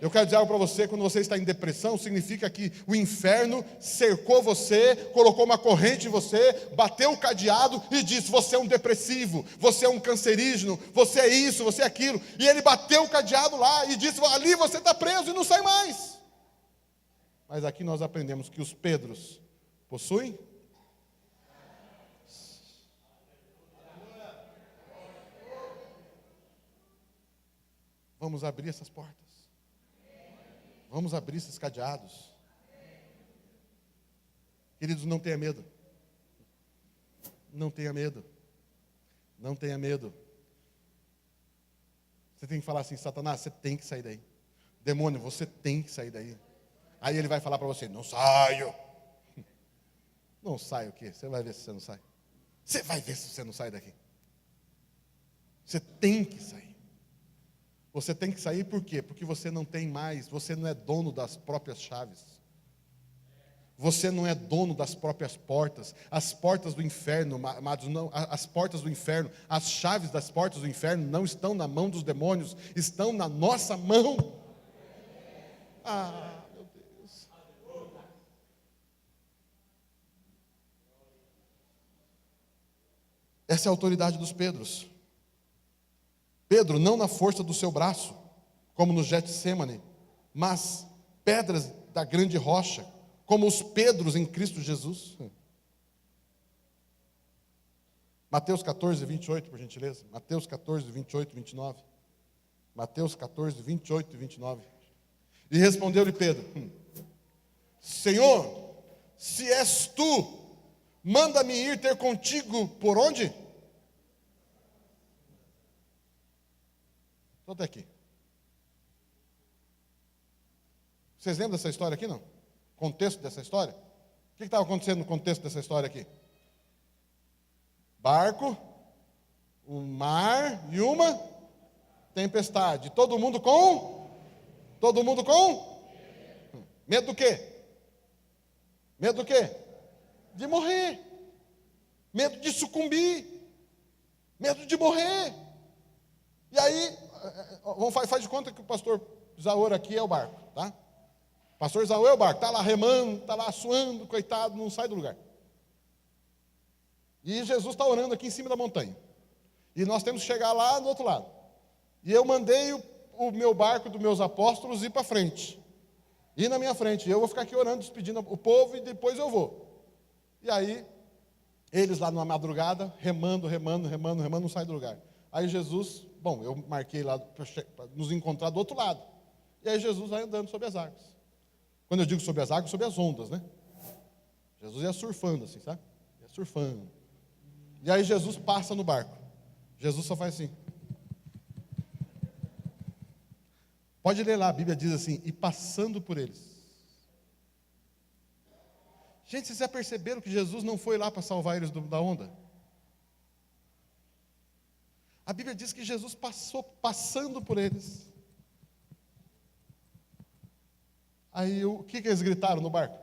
Eu quero dizer algo para você: quando você está em depressão, significa que o inferno cercou você, colocou uma corrente em você, bateu o cadeado e disse: você é um depressivo, você é um cancerígeno, você é isso, você é aquilo. E ele bateu o cadeado lá e disse: ali você está preso e não sai mais. Mas aqui nós aprendemos que os Pedros possuem. Vamos abrir essas portas. Vamos abrir esses cadeados. Queridos, não tenha medo. Não tenha medo. Não tenha medo. Você tem que falar assim: Satanás, você tem que sair daí. Demônio, você tem que sair daí. Aí ele vai falar para você: não saio. Não sai o quê? Você vai ver se você não sai. Você vai ver se você não sai daqui. Você tem que sair. Você tem que sair por quê? Porque você não tem mais, você não é dono das próprias chaves. Você não é dono das próprias portas. As portas do inferno, amados, não, as portas do inferno, as chaves das portas do inferno não estão na mão dos demônios, estão na nossa mão. Ah, meu Deus. Essa é a autoridade dos Pedros. Pedro, não na força do seu braço, como no Getsêmani, mas pedras da grande rocha, como os Pedros em Cristo Jesus. Mateus 14, 28, por gentileza. Mateus 14, 28 e 29. Mateus 14, 28 e 29. E respondeu-lhe Pedro: Senhor, se és tu, manda-me ir ter contigo por onde? Estou até aqui. Vocês lembram dessa história aqui, não? Contexto dessa história? O que estava acontecendo no contexto dessa história aqui? Barco, um mar e uma tempestade. Todo mundo com? Medo do quê? Medo do quê? De morrer. Medo de sucumbir. Medo de morrer. E aí, faz de conta que o pastor Zaor aqui é o barco, tá? O pastor Zaor é o barco, está lá remando, está lá suando, coitado, não sai do lugar. E Jesus está orando aqui em cima da montanha. E nós temos que chegar lá do outro lado. E eu mandei o meu barco dos meus apóstolos ir para frente. Ir na minha frente. E eu vou ficar aqui orando, despedindo o povo e depois eu vou. E aí, eles lá numa madrugada, remando, não saem do lugar. Aí Jesus, eu marquei lá para nos encontrar do outro lado. E aí Jesus vai andando sobre as águas. Quando eu digo sobre as águas, sobre as ondas, né? Jesus ia surfando assim, sabe? Ia surfando. E aí Jesus passa no barco. Jesus só faz assim. Pode ler lá, a Bíblia diz assim: e passando por eles. Gente, vocês já perceberam que Jesus não foi lá para salvar eles da onda? A Bíblia diz que Jesus passou passando por eles. Aí o que eles gritaram no barco?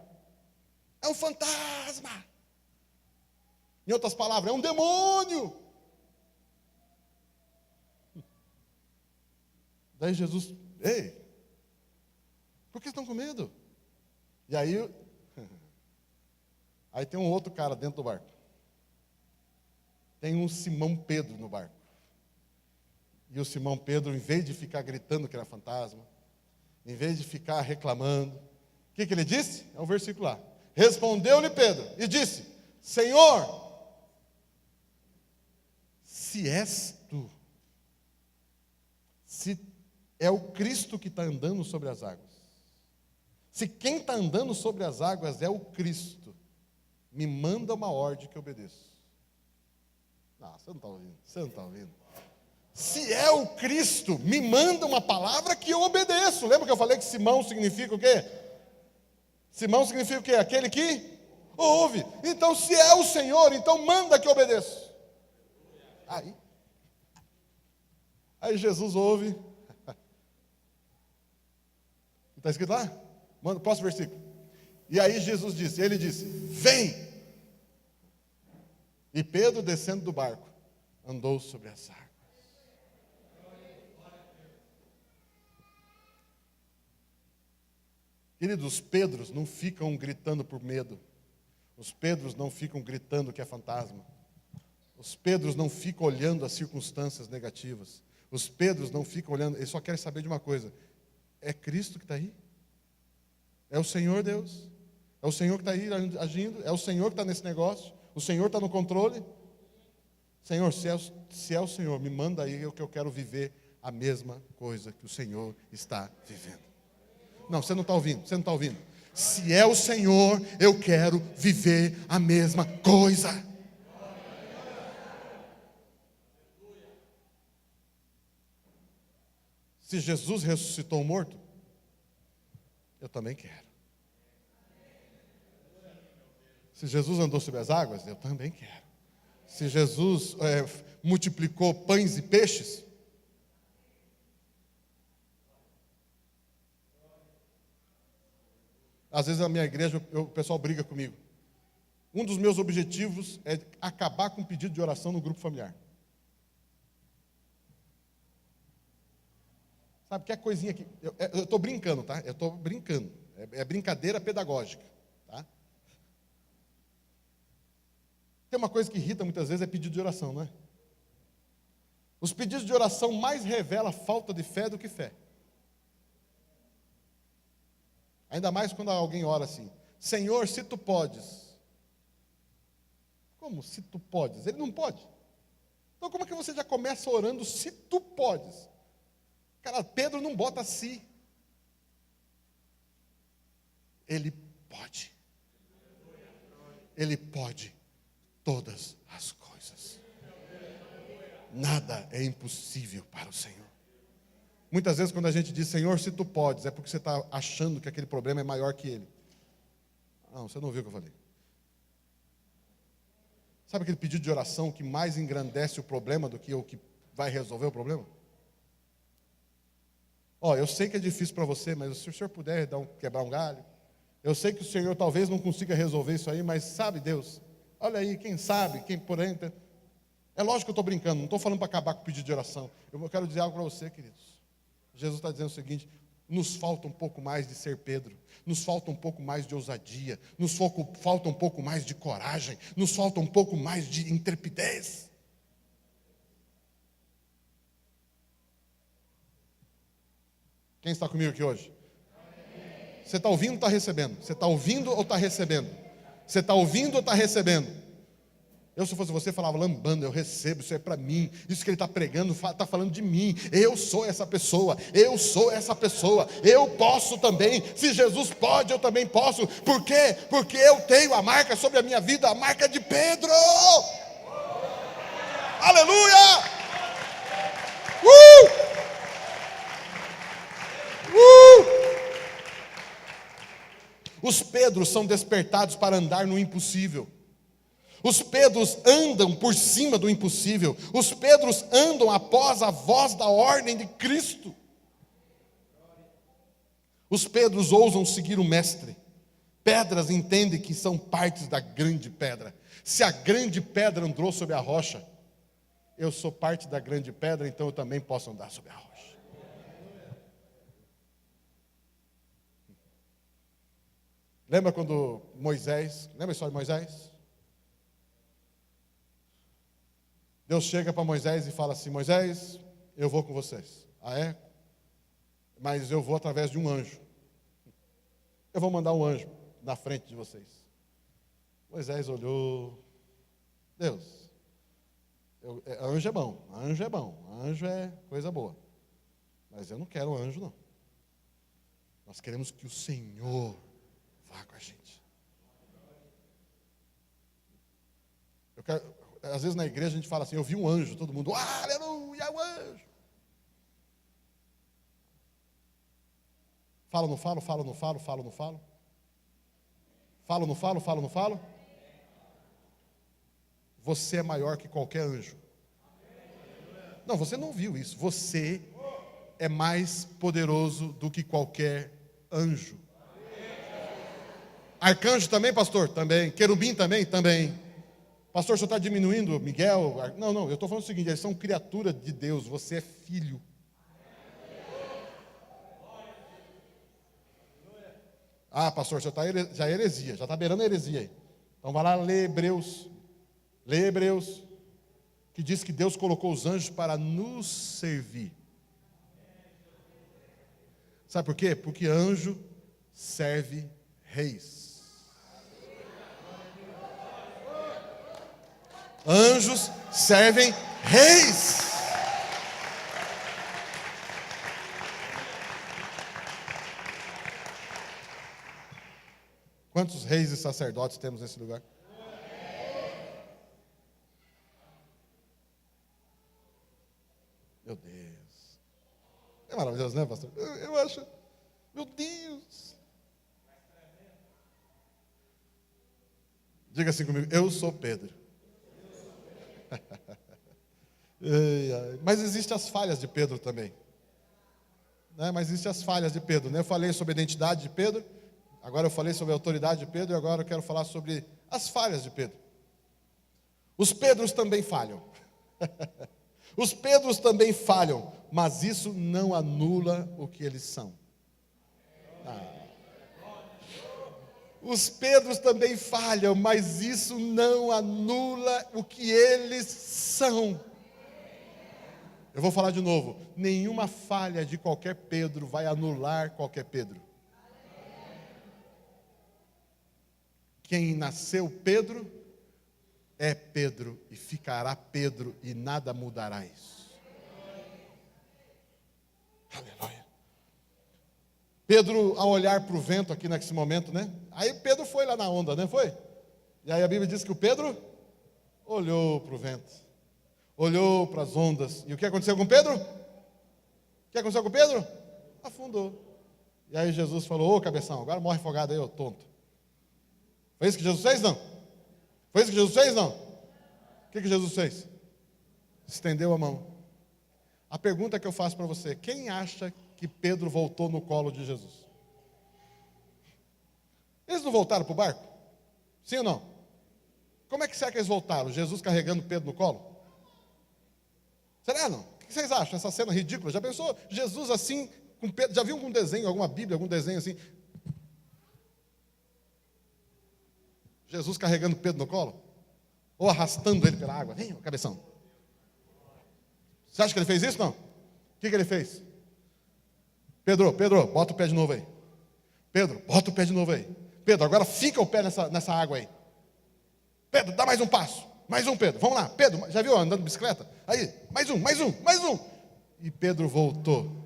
É um fantasma! Em outras palavras, é um demônio! Daí Jesus, ei, por que estão com medo? E aí tem um outro cara dentro do barco. Tem um Simão Pedro no barco. E o Simão Pedro, em vez de ficar gritando que era fantasma, em vez de ficar reclamando, o que ele disse? É o versículo lá. Respondeu-lhe Pedro e disse: Senhor, se és tu, se é o Cristo que está andando sobre as águas, se quem está andando sobre as águas é o Cristo, me manda uma ordem que eu obedeço. Não, você não está ouvindo. Se é o Cristo, me manda uma palavra que eu obedeço. Lembra que eu falei que Simão significa o quê? Simão significa o quê? Aquele que ouve. Então, se é o Senhor, então manda que eu obedeço. Aí Jesus ouve. Está escrito lá? Manda, próximo versículo. E aí ele disse, vem. E Pedro, descendo do barco, andou sobre as águas. Queridos, os Pedros não ficam gritando por medo. Os Pedros não ficam gritando que é fantasma. Os Pedros não ficam olhando as circunstâncias negativas. Os Pedros não ficam olhando, eles só querem saber de uma coisa. É Cristo que está aí? É o Senhor Deus? É o Senhor que está aí agindo? É o Senhor que está nesse negócio? O Senhor está no controle? Senhor, se é o Senhor, me manda aí que eu quero viver a mesma coisa que o Senhor está vivendo. Não, você não está ouvindo. Se é o Senhor, eu quero viver a mesma coisa. Se Jesus ressuscitou o morto, eu também quero. Se Jesus andou sobre as águas, eu também quero. Se Jesus multiplicou pães e peixes, às vezes na minha igreja o pessoal briga comigo. Um dos meus objetivos é acabar com o pedido de oração no grupo familiar. Sabe, que é coisinha aqui. Eu estou brincando, tá? Eu estou brincando. É brincadeira pedagógica, tá? Tem uma coisa que irrita muitas vezes, é pedido de oração, não é? Os pedidos de oração mais revelam falta de fé do que fé. Ainda mais quando alguém ora assim: Senhor, se tu podes. Como se tu podes? Ele não pode. Então como é que você já começa orando se tu podes? Cara, Pedro não bota si. Ele pode. Ele pode todas as coisas. Nada é impossível para o Senhor. Muitas vezes quando a gente diz, Senhor, se tu podes, é porque você está achando que aquele problema é maior que ele. Não, você não ouviu o que eu falei. Sabe aquele pedido de oração que mais engrandece o problema do que o que vai resolver o problema? Eu sei que é difícil para você, mas se o senhor puder quebrar um galho, eu sei que o senhor talvez não consiga resolver isso aí, mas sabe Deus, olha aí, quem sabe, quem por entra. É lógico que eu estou brincando, não estou falando para acabar com o pedido de oração. Eu quero dizer algo para você, queridos. Jesus está dizendo o seguinte: nos falta um pouco mais de ser Pedro, nos falta um pouco mais de ousadia, nos falta um pouco mais de coragem, nos falta um pouco mais de intrepidez. Quem está comigo aqui hoje? Você está ouvindo ou está recebendo? Você está ouvindo ou está recebendo? Você está ouvindo ou está recebendo? Eu, se fosse você, falava lambando, eu recebo, isso é para mim. Isso que ele está pregando, está falando de mim. Eu sou essa pessoa, eu sou essa pessoa. Eu posso também, se Jesus pode, eu também posso. Por quê? Porque eu tenho a marca sobre a minha vida, a marca de Pedro. Aleluia! Os Pedros são despertados para andar no impossível. Os Pedros andam por cima do impossível. Os Pedros andam após a voz da ordem de Cristo. Os Pedros ousam seguir o Mestre. Pedras entendem que são partes da grande pedra. Se a grande pedra andou sobre a rocha, eu sou parte da grande pedra, então eu também posso andar sobre a rocha. Lembra quando Moisés, lembra a história de Moisés? Deus chega para Moisés e fala assim: Moisés, eu vou com vocês. Ah, é? Mas eu vou através de um anjo. Eu vou mandar um anjo na frente de vocês. Moisés olhou. Deus, anjo é bom, anjo é bom, anjo é coisa boa. Mas eu não quero anjo, não. Nós queremos que o Senhor vá com a gente. Às vezes na igreja a gente fala assim: eu vi um anjo, todo mundo, aleluia, o anjo. Falo, não falo, falo, não falo, falo, não falo. Falo, não falo, falo, não falo. Você é maior que qualquer anjo. Não, você não viu isso. Você é mais poderoso do que qualquer anjo. Arcanjo também, pastor? Também. Querubim também? Também. Pastor, o senhor está diminuindo Miguel? Não, eu estou falando o seguinte: eles são criatura de Deus, você é filho. Ah, pastor, já é heresia, já está beirando a heresia aí. Então vai lá ler Hebreus. Lê Hebreus, que diz que Deus colocou os anjos para nos servir. Sabe por quê? Porque anjo serve reis. Anjos servem reis. Quantos reis e sacerdotes temos nesse lugar? Meu Deus. É maravilhoso, né, pastor? Eu acho. Meu Deus. Diga assim comigo: eu sou Pedro. Mas existem as falhas de Pedro também. Né? Mas existem as falhas de Pedro. Né? Eu falei sobre a identidade de Pedro. Agora eu falei sobre a autoridade de Pedro. E agora eu quero falar sobre as falhas de Pedro. Os Pedros também falham. Os Pedros também falham, mas isso não anula o que eles são. Os Pedros também falham, mas isso não anula o que eles são. Eu vou falar de novo. Nenhuma falha de qualquer Pedro vai anular qualquer Pedro. Quem nasceu Pedro é Pedro e ficará Pedro e nada mudará isso. Aleluia. Pedro, ao olhar para o vento aqui nesse momento, né? Aí Pedro foi lá na onda, né? Foi? E aí a Bíblia diz que o Pedro olhou para o vento, olhou para as ondas. E o que aconteceu com Pedro? O que aconteceu com Pedro? Afundou. E aí Jesus falou: ô cabeção, agora morre afogado aí, ô tonto. Foi isso que Jesus fez, não? Foi isso que Jesus fez, não? O que Jesus fez? Estendeu a mão. A pergunta que eu faço para você: quem acha que Pedro voltou no colo de Jesus? Eles não voltaram para o barco? Sim ou não? Como é que será que eles voltaram? Jesus carregando Pedro no colo? Será não? O que vocês acham? Essa cena ridícula. Já pensou Jesus assim, com Pedro? Já viu algum desenho, alguma Bíblia, algum desenho assim? Jesus carregando Pedro no colo? Ou arrastando ele pela água? Vem, cabeção. Você acha que ele fez isso? Não. O que ele fez? Pedro, bota o pé de novo aí. Pedro, bota o pé de novo aí. Pedro, agora fica o pé nessa água aí. Pedro, dá mais um passo. Mais um, Pedro. Vamos lá. Pedro, já viu andando de bicicleta? Aí, mais um. E Pedro voltou.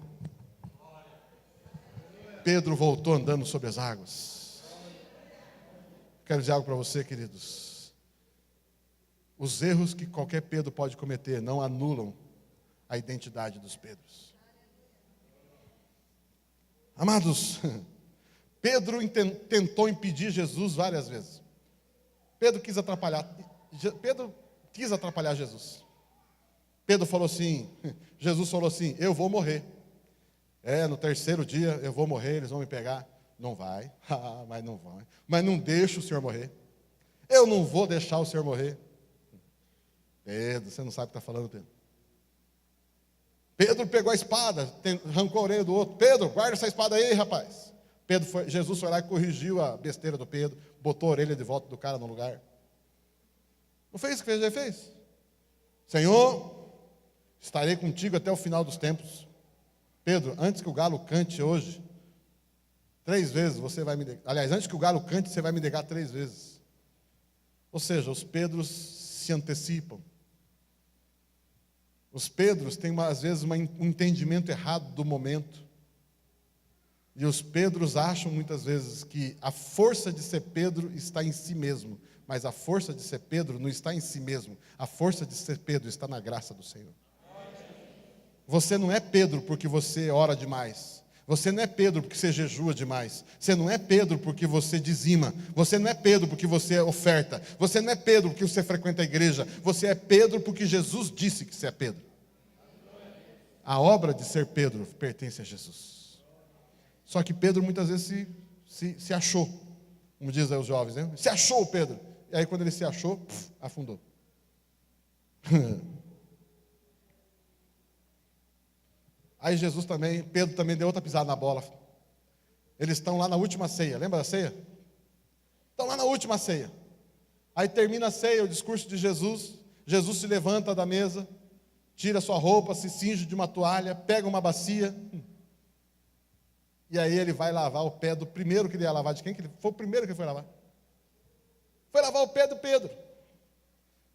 Pedro voltou andando sobre as águas. Quero dizer algo para você, queridos. Os erros que qualquer Pedro pode cometer não anulam a identidade dos Pedros. Amados, Pedro tentou impedir Jesus várias vezes. Pedro quis atrapalhar Jesus. Pedro falou assim, Jesus falou assim: eu vou morrer. No terceiro dia eu vou morrer, eles vão me pegar. Não vai, mas não vai. Mas não deixa o Senhor morrer. Eu não vou deixar o Senhor morrer. Pedro, você não sabe o que está falando, Pedro. Pedro pegou a espada, arrancou a orelha do outro. Pedro, guarda essa espada aí, rapaz. Jesus foi lá e corrigiu a besteira do Pedro, botou a orelha de volta do cara no lugar. Não foi isso que ele fez? Senhor, estarei contigo até o final dos tempos. Pedro, antes que o galo cante hoje, 3 vezes você vai me negar. Aliás, antes que o galo cante, você vai me negar 3 vezes. Ou seja, os Pedros se antecipam. Os Pedros têm, às vezes, um entendimento errado do momento. E os Pedros acham, muitas vezes, que a força de ser Pedro está em si mesmo. Mas a força de ser Pedro não está em si mesmo. A força de ser Pedro está na graça do Senhor. Você não é Pedro porque você ora demais. Você não é Pedro porque você jejua demais. Você não é Pedro porque você dizima. Você não é Pedro porque você oferta. Você não é Pedro porque você frequenta a igreja. Você é Pedro porque Jesus disse que você é Pedro. A obra de ser Pedro pertence a Jesus. Só que Pedro muitas vezes se achou. Como dizem os jovens, né? Se achou, Pedro. E aí quando ele se achou, afundou. Aí Pedro também deu outra pisada na bola. Eles estão lá na última ceia, lembra da ceia? Estão lá na última ceia. Aí termina a ceia, o discurso de Jesus. Jesus se levanta da mesa, tira sua roupa, se cinge de uma toalha, pega uma bacia. E aí ele vai lavar o pé do primeiro que ele ia lavar. De quem que ele foi? O primeiro que ele foi lavar. Foi lavar o pé do Pedro.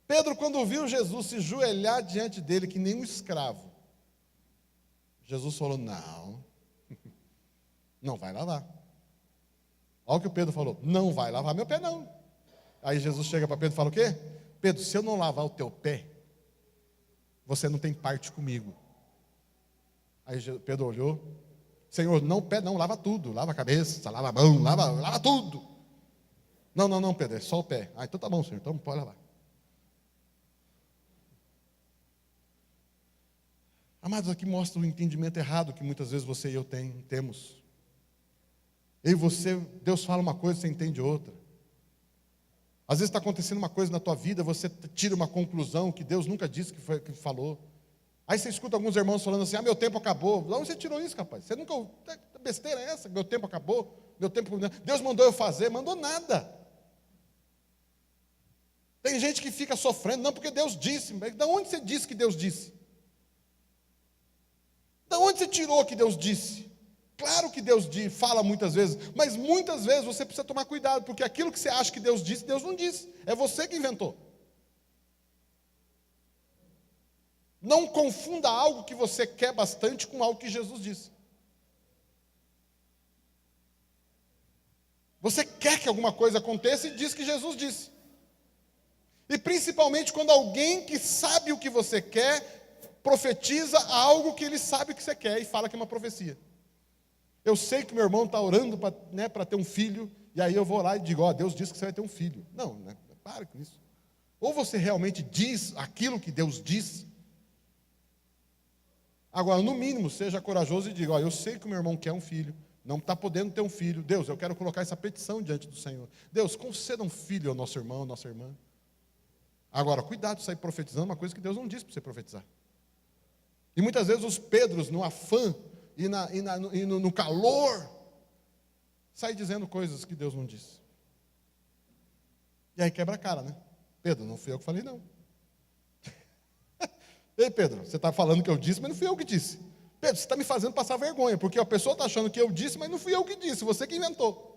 Pedro, quando viu Jesus se joelhar diante dele, que nem um escravo, Jesus falou: não vai lavar. Olha o que o Pedro falou: não vai lavar meu pé, não. Aí Jesus chega para Pedro e fala o quê? Pedro, se eu não lavar o teu pé, você não tem parte comigo. Aí Pedro olhou: Senhor, não pé não, lava tudo. Lava a cabeça, lava a mão, lava tudo. Não, Pedro, é só o pé. Então tá bom, Senhor, então pode lavar. Amados, aqui mostra o entendimento errado que muitas vezes você e eu temos. Eu e você, Deus fala uma coisa, você entende outra. Às vezes está acontecendo uma coisa na tua vida, você tira uma conclusão que Deus nunca disse que falou. Aí você escuta alguns irmãos falando assim: meu tempo acabou. De onde você tirou isso, rapaz? Você nunca... Que besteira é essa? Meu tempo acabou. Meu tempo, Deus mandou eu fazer, mandou nada. Tem gente que fica sofrendo, não porque Deus disse. Mas de onde você disse que Deus disse? De onde você tirou que Deus disse? Claro que Deus fala muitas vezes, mas muitas vezes você precisa tomar cuidado, porque aquilo que você acha que Deus disse, Deus não disse. É você que inventou. Não confunda algo que você quer bastante com algo que Jesus disse. Você quer que alguma coisa aconteça e diz que Jesus disse. E principalmente quando alguém que sabe o que você quer, profetiza algo que ele sabe o que você quer e fala que é uma profecia. Eu sei que meu irmão está orando para ter um filho, e aí eu vou lá e digo, Deus disse que você vai ter um filho. Não, né? Para com isso. Ou você realmente diz aquilo que Deus disse. Agora, no mínimo, seja corajoso e diga, eu sei que o meu irmão quer um filho, não está podendo ter um filho. Deus, eu quero colocar essa petição diante do Senhor. Deus, conceda um filho ao nosso irmão, à nossa irmã. Agora, cuidado de sair profetizando uma coisa que Deus não disse para você profetizar. E muitas vezes os Pedros, no afã e no calor, saem dizendo coisas que Deus não disse. E aí quebra a cara, né? Pedro, não fui eu que falei, não. Ei, Pedro, você está falando que eu disse, mas não fui eu que disse. Pedro, você está me fazendo passar vergonha, porque a pessoa está achando que eu disse, mas não fui eu que disse, você que inventou.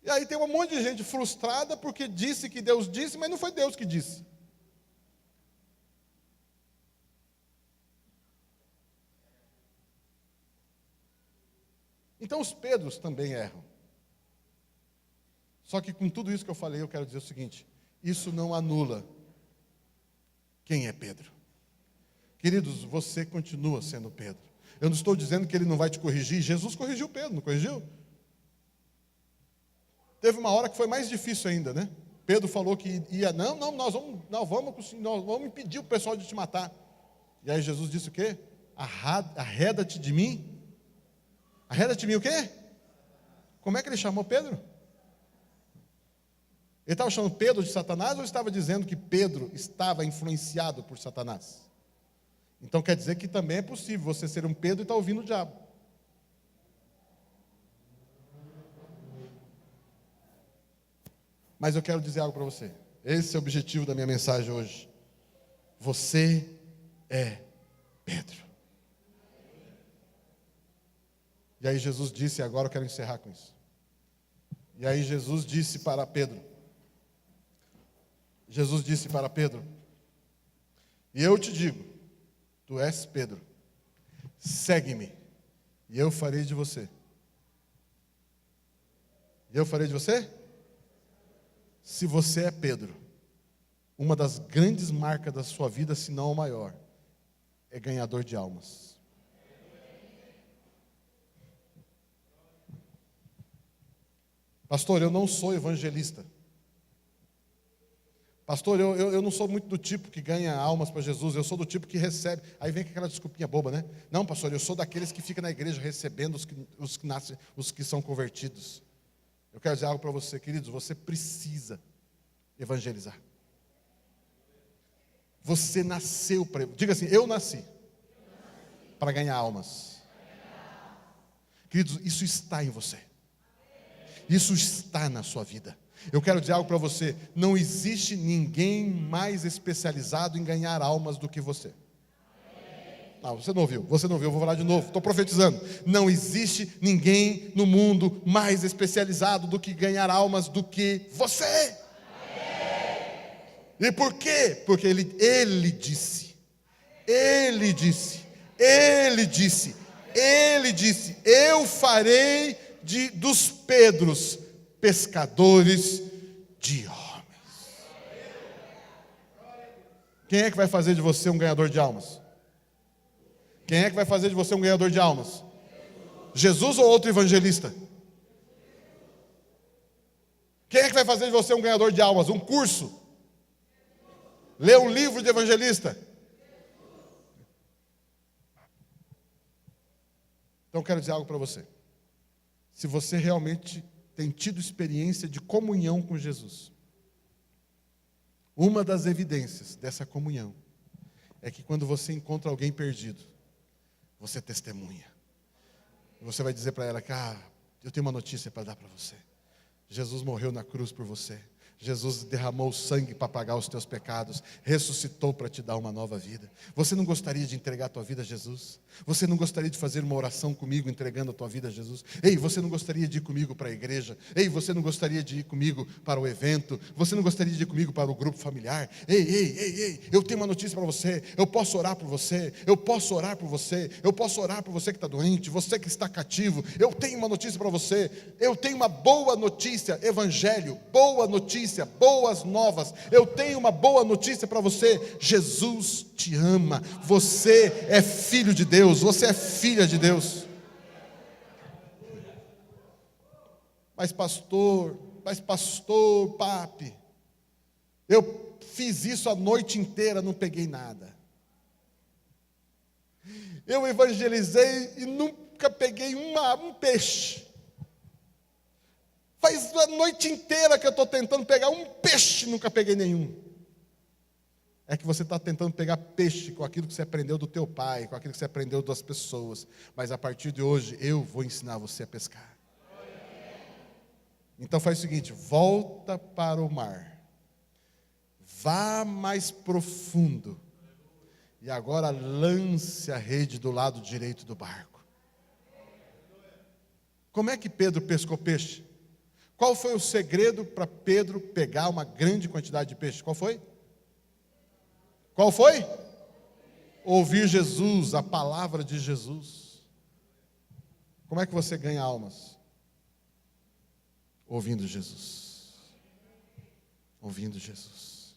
E aí tem um monte de gente frustrada porque disse que Deus disse, mas não foi Deus que disse. Então os Pedros também erram. Só que com tudo isso que eu falei, eu quero dizer o seguinte: isso não anula quem é Pedro. Queridos, você continua sendo Pedro. Eu não estou dizendo que ele não vai te corrigir. Jesus corrigiu Pedro, não corrigiu? Teve uma hora que foi mais difícil ainda, né? Pedro falou que ia, nós vamos impedir o pessoal de te matar. E aí Jesus disse o quê? Arreda-te de mim. Arreda-te de mim o quê? Como é que ele chamou Pedro? Ele estava chamando Pedro de Satanás ou estava dizendo que Pedro estava influenciado por Satanás? Então quer dizer que também é possível você ser um Pedro e estar ouvindo o diabo. Mas eu quero dizer algo para você. Esse é o objetivo da minha mensagem hoje. Você é Pedro. E aí Jesus disse, e agora eu quero encerrar com isso. E aí Jesus disse para Pedro, e eu te digo, tu és Pedro, segue-me, e eu farei de você. E eu farei de você? Se você é Pedro, uma das grandes marcas da sua vida, se não a maior, é ganhador de almas. Pastor, eu não sou evangelista. Pastor, eu não sou muito do tipo que ganha almas para Jesus, eu sou do tipo que recebe. Aí vem aquela desculpinha boba, né? Não, pastor, eu sou daqueles que ficam na igreja recebendo os que são convertidos. Eu quero dizer algo para você, queridos, você precisa evangelizar. Você nasceu para... Diga assim, eu nasci para ganhar almas. Queridos, isso está em você. Isso está na sua vida. Eu quero dizer algo para você, não existe ninguém mais especializado em ganhar almas do que você. Não, você não ouviu, eu vou falar de novo, estou profetizando. Não existe ninguém no mundo mais especializado do que ganhar almas do que você. E por quê? Porque ele disse, eu farei dos Pedros pescadores de homens. Quem é que vai fazer de você um ganhador de almas? Quem é que vai fazer de você um ganhador de almas? Jesus ou outro evangelista? Quem é que vai fazer de você um ganhador de almas? Um curso? Ler um livro de evangelista? Então eu quero dizer algo para você. Se você realmente tem tido experiência de comunhão com Jesus, uma das evidências dessa comunhão é que quando você encontra alguém perdido, você testemunha. Você vai dizer para ela que, eu tenho uma notícia para dar para você. Jesus morreu na cruz por você. Jesus derramou sangue para pagar os teus pecados, ressuscitou para te dar uma nova vida. Você não gostaria de entregar a tua vida a Jesus? Você não gostaria de fazer uma oração comigo, entregando a tua vida a Jesus? Ei, você não gostaria de ir comigo para a igreja? Ei, você não gostaria de ir comigo para o evento? Você não gostaria de ir comigo para o grupo familiar? Ei, eu tenho uma notícia para você. Eu posso orar por você, eu posso orar por você, eu posso orar por você que está doente, você que está cativo. Eu tenho uma notícia para você, eu tenho uma boa notícia, evangelho, boa notícia, boas novas. Eu tenho uma boa notícia para você: Jesus te ama, você é filho de Deus, você é filha de Deus. Mas pastor, papi, eu fiz isso a noite inteira, não peguei nada. Eu evangelizei e nunca peguei um peixe. Faz a noite inteira que eu estou tentando pegar um peixe, nunca peguei nenhum. É que você está tentando pegar peixe com aquilo que você aprendeu do teu pai, com aquilo que você aprendeu das pessoas. Mas a partir de hoje, eu vou ensinar você a pescar. Então faz o seguinte: volta para o mar. Vá mais profundo. E agora lance a rede do lado direito do barco. Como é que Pedro pescou peixe? Qual foi o segredo para Pedro pegar uma grande quantidade de peixe? Qual foi? Qual foi? Ouvir Jesus, a palavra de Jesus. Como é que você ganha almas? Ouvindo Jesus. Ouvindo Jesus.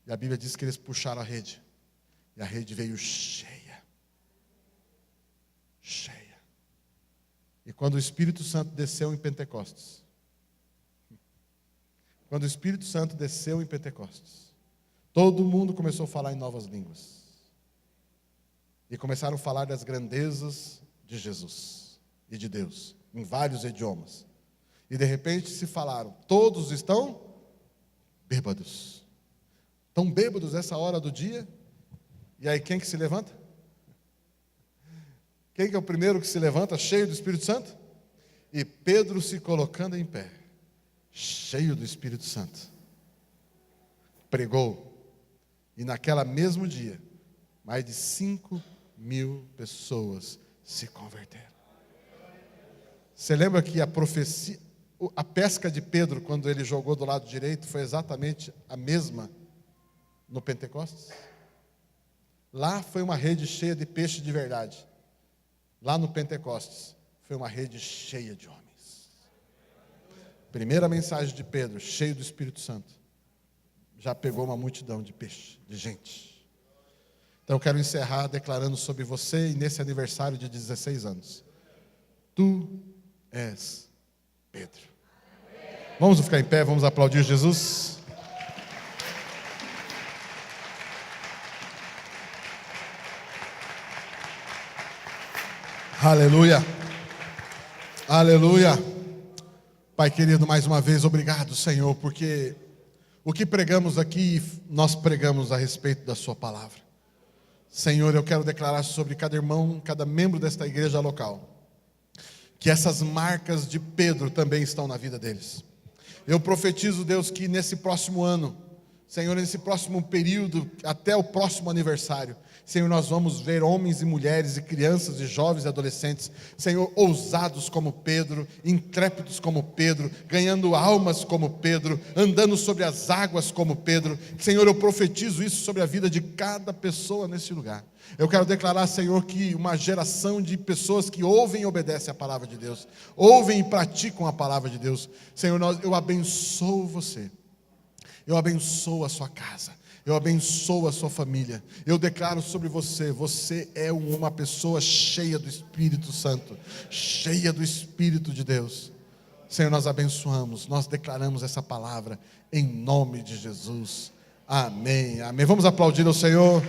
E a Bíblia diz que eles puxaram a rede. E a rede veio cheia. Cheia. E quando o Espírito Santo desceu em Pentecostes, todo mundo começou a falar em novas línguas. E começaram a falar das grandezas de Jesus e de Deus, em vários idiomas. E de repente se falaram: todos estão bêbados. Estão bêbados essa hora do dia. E aí quem que se levanta? Quem que é o primeiro que se levanta, cheio do Espírito Santo? E Pedro se colocando em pé, cheio do Espírito Santo, pregou. E naquele mesmo dia, mais de 5.000 pessoas se converteram. Você lembra que a profecia, a pesca de Pedro, quando ele jogou do lado direito, foi exatamente a mesma no Pentecostes? Lá foi uma rede cheia de peixe de verdade. Lá no Pentecostes, foi uma rede cheia de homens. Primeira mensagem de Pedro, cheio do Espírito Santo, já pegou uma multidão de peixe, de gente. Então eu quero encerrar declarando sobre você, e nesse aniversário de 16 anos. Tu és Pedro. Vamos ficar em pé, vamos aplaudir Jesus. Aleluia, aleluia. Pai querido, mais uma vez, obrigado, Senhor, porque o que pregamos aqui, nós pregamos a respeito da sua palavra. Senhor, eu quero declarar sobre cada irmão, cada membro desta igreja local, que essas marcas de Pedro também estão na vida deles. Eu profetizo, Deus, que nesse próximo ano, Senhor, nesse próximo período, até o próximo aniversário, Senhor, nós vamos ver homens e mulheres e crianças e jovens e adolescentes, Senhor, ousados como Pedro, intrépidos como Pedro, ganhando almas como Pedro, andando sobre as águas como Pedro. Senhor, eu profetizo isso sobre a vida de cada pessoa nesse lugar. Eu quero declarar, Senhor, que uma geração de pessoas que ouvem e obedecem a palavra de Deus, ouvem e praticam a palavra de Deus. Senhor, eu abençoo você, eu abençoo a sua casa, eu abençoo a sua família. Eu declaro sobre você: você é uma pessoa cheia do Espírito Santo, cheia do Espírito de Deus. Senhor, nós abençoamos, nós declaramos essa palavra em nome de Jesus. Amém, amém. Vamos aplaudir ao Senhor.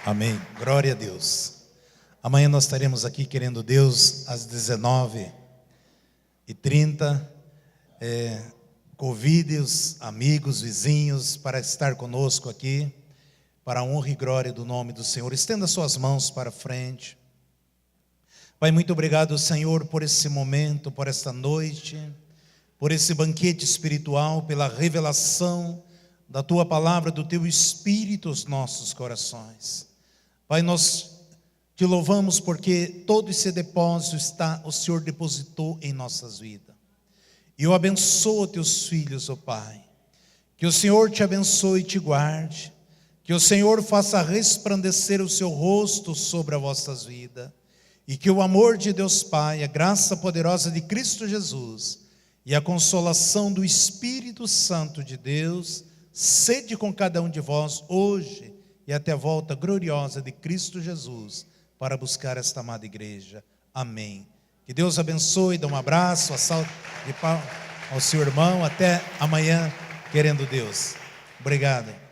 Amém, glória a Deus. Amanhã nós estaremos aqui, querendo Deus, às 19h30. Convide os amigos, vizinhos para estar conosco aqui, para a honra e glória do nome do Senhor. Estenda suas mãos para frente. Pai, muito obrigado, Senhor, por esse momento, por esta noite, por esse banquete espiritual, pela revelação da Tua palavra, do Teu Espírito aos nossos corações. Pai, nós Te louvamos porque todo esse depósito o Senhor depositou em nossas vidas. E eu abençoo Teus filhos, ó Pai. Que o Senhor te abençoe e te guarde. Que o Senhor faça resplandecer o seu rosto sobre as vossas vidas. E que o amor de Deus Pai, a graça poderosa de Cristo Jesus e a consolação do Espírito Santo de Deus sede com cada um de vós hoje e até a volta gloriosa de Cristo Jesus para buscar esta amada igreja. Amém. Que Deus abençoe, dê um abraço, a salva de pau ao seu irmão. Até amanhã, querendo Deus. Obrigado.